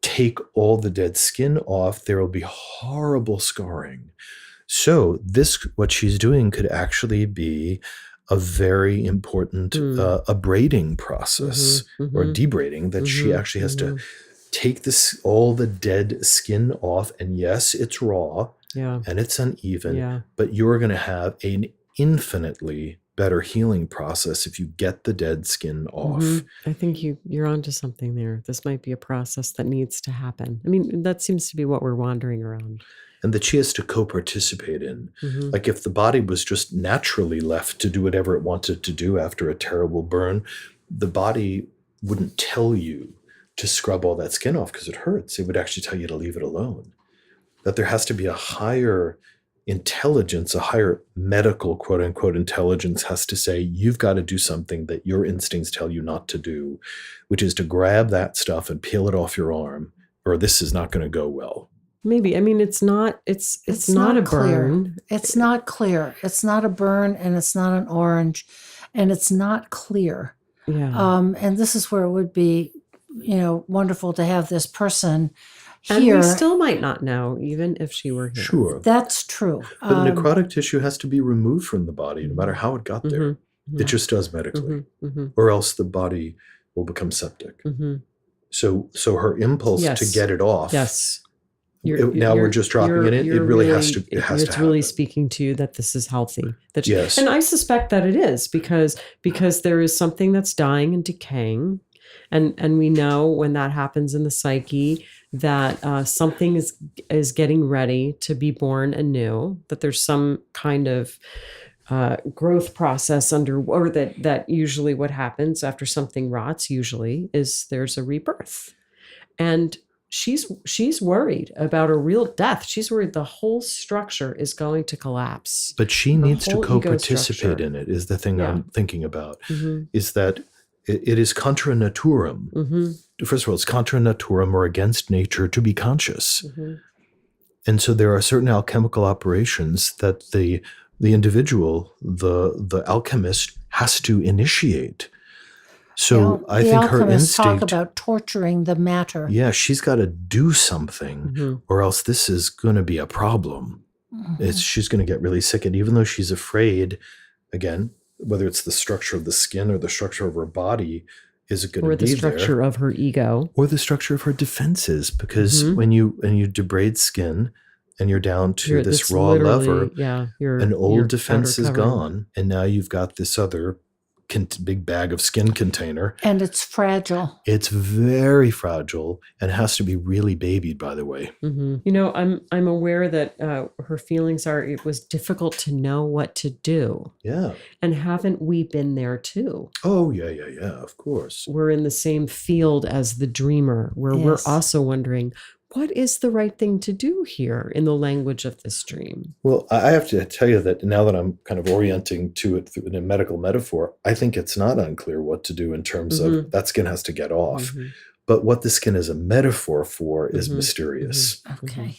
take all the dead skin off, there will be horrible scarring. So what she's doing could actually be a very important abrading process or debrading, that she actually has to take all the dead skin off. And yes, it's raw and it's uneven, but you're going to have an infinitely better healing process if you get the dead skin off. I think you're onto something there. This might be a process that needs to happen. I mean, that seems to be what we're wandering around. And that she has to co-participate in. Like if the body was just naturally left to do whatever it wanted to do after a terrible burn, the body wouldn't tell you to scrub all that skin off because it hurts. It would actually tell you to leave it alone. That there has to be a higher intelligence, a higher medical quote unquote intelligence has to say, you've got to do something that your instincts tell you not to do, which is to grab that stuff and peel it off your arm, or this is not going to go well. Maybe. I mean, it's not a burn. It's not clear. It's not a burn, and it's not an orange, and it's not clear. Yeah. And this is where it would be, wonderful to have this person here. And we still might not know, even if she were here. Sure. That's true. But necrotic tissue has to be removed from the body, no matter how it got there. It just does medically. Or else the body will become septic. So her impulse to get it off. Yes. We're just dropping it in. It really has to. It's really speaking to you that this is healthy. Yes. And I suspect that it is because there is something that's dying and decaying, and we know when that happens in the psyche that something is getting ready to be born anew. That there's some kind of growth process or that usually what happens after something rots usually is there's a rebirth, and she's worried about a real death. She's worried the whole structure is going to collapse. But she needs to co-participate in it, is the thing I'm thinking about, is that it is contra naturam. First of all, it's contra naturam, or against nature, to be conscious. And so there are certain alchemical operations that the individual, the alchemist, has to initiate. So I think her instinct. Talk about torturing the matter. Yeah, she's got to do something, or else this is going to be a problem. She's going to get really sick, and even though she's afraid, again, whether it's the structure of the skin or the structure of her body, is it going to be there, or the structure of her ego, or the structure of her defenses? Because when you debrade skin and you're down to this raw lever, an old defense is gone, and now you've got this other big bag of skin container. And it's fragile. It's very fragile and has to be really babied, by the way. I'm aware that her feelings are, it was difficult to know what to do. Yeah. And haven't we been there too? Oh, yeah, of course. We're in the same field as the dreamer, where we're also wondering, what is the right thing to do here in the language of this dream? Well, I have to tell you that now that I'm kind of orienting to it in a medical metaphor, I think it's not unclear what to do in terms of that skin has to get off. But what the skin is a metaphor for is mysterious. Okay.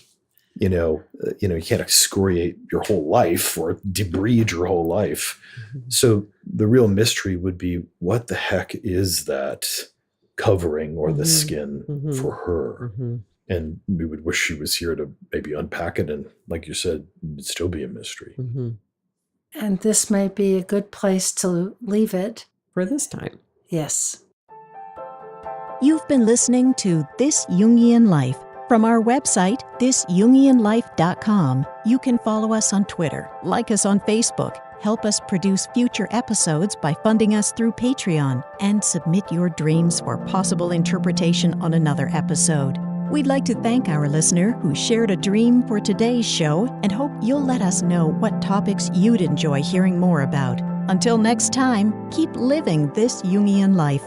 You can't excoriate your whole life or debride your whole life. So the real mystery would be, what the heck is that covering or the skin for her? And we would wish she was here to maybe unpack it. And like you said, it'd still be a mystery. And this might be a good place to leave it. For this time. Yes. You've been listening to This Jungian Life. From our website, thisjungianlife.com, you can follow us on Twitter, like us on Facebook, help us produce future episodes by funding us through Patreon, and submit your dreams for possible interpretation on another episode. We'd like to thank our listener who shared a dream for today's show and hope you'll let us know what topics you'd enjoy hearing more about. Until next time, keep living this Jungian life.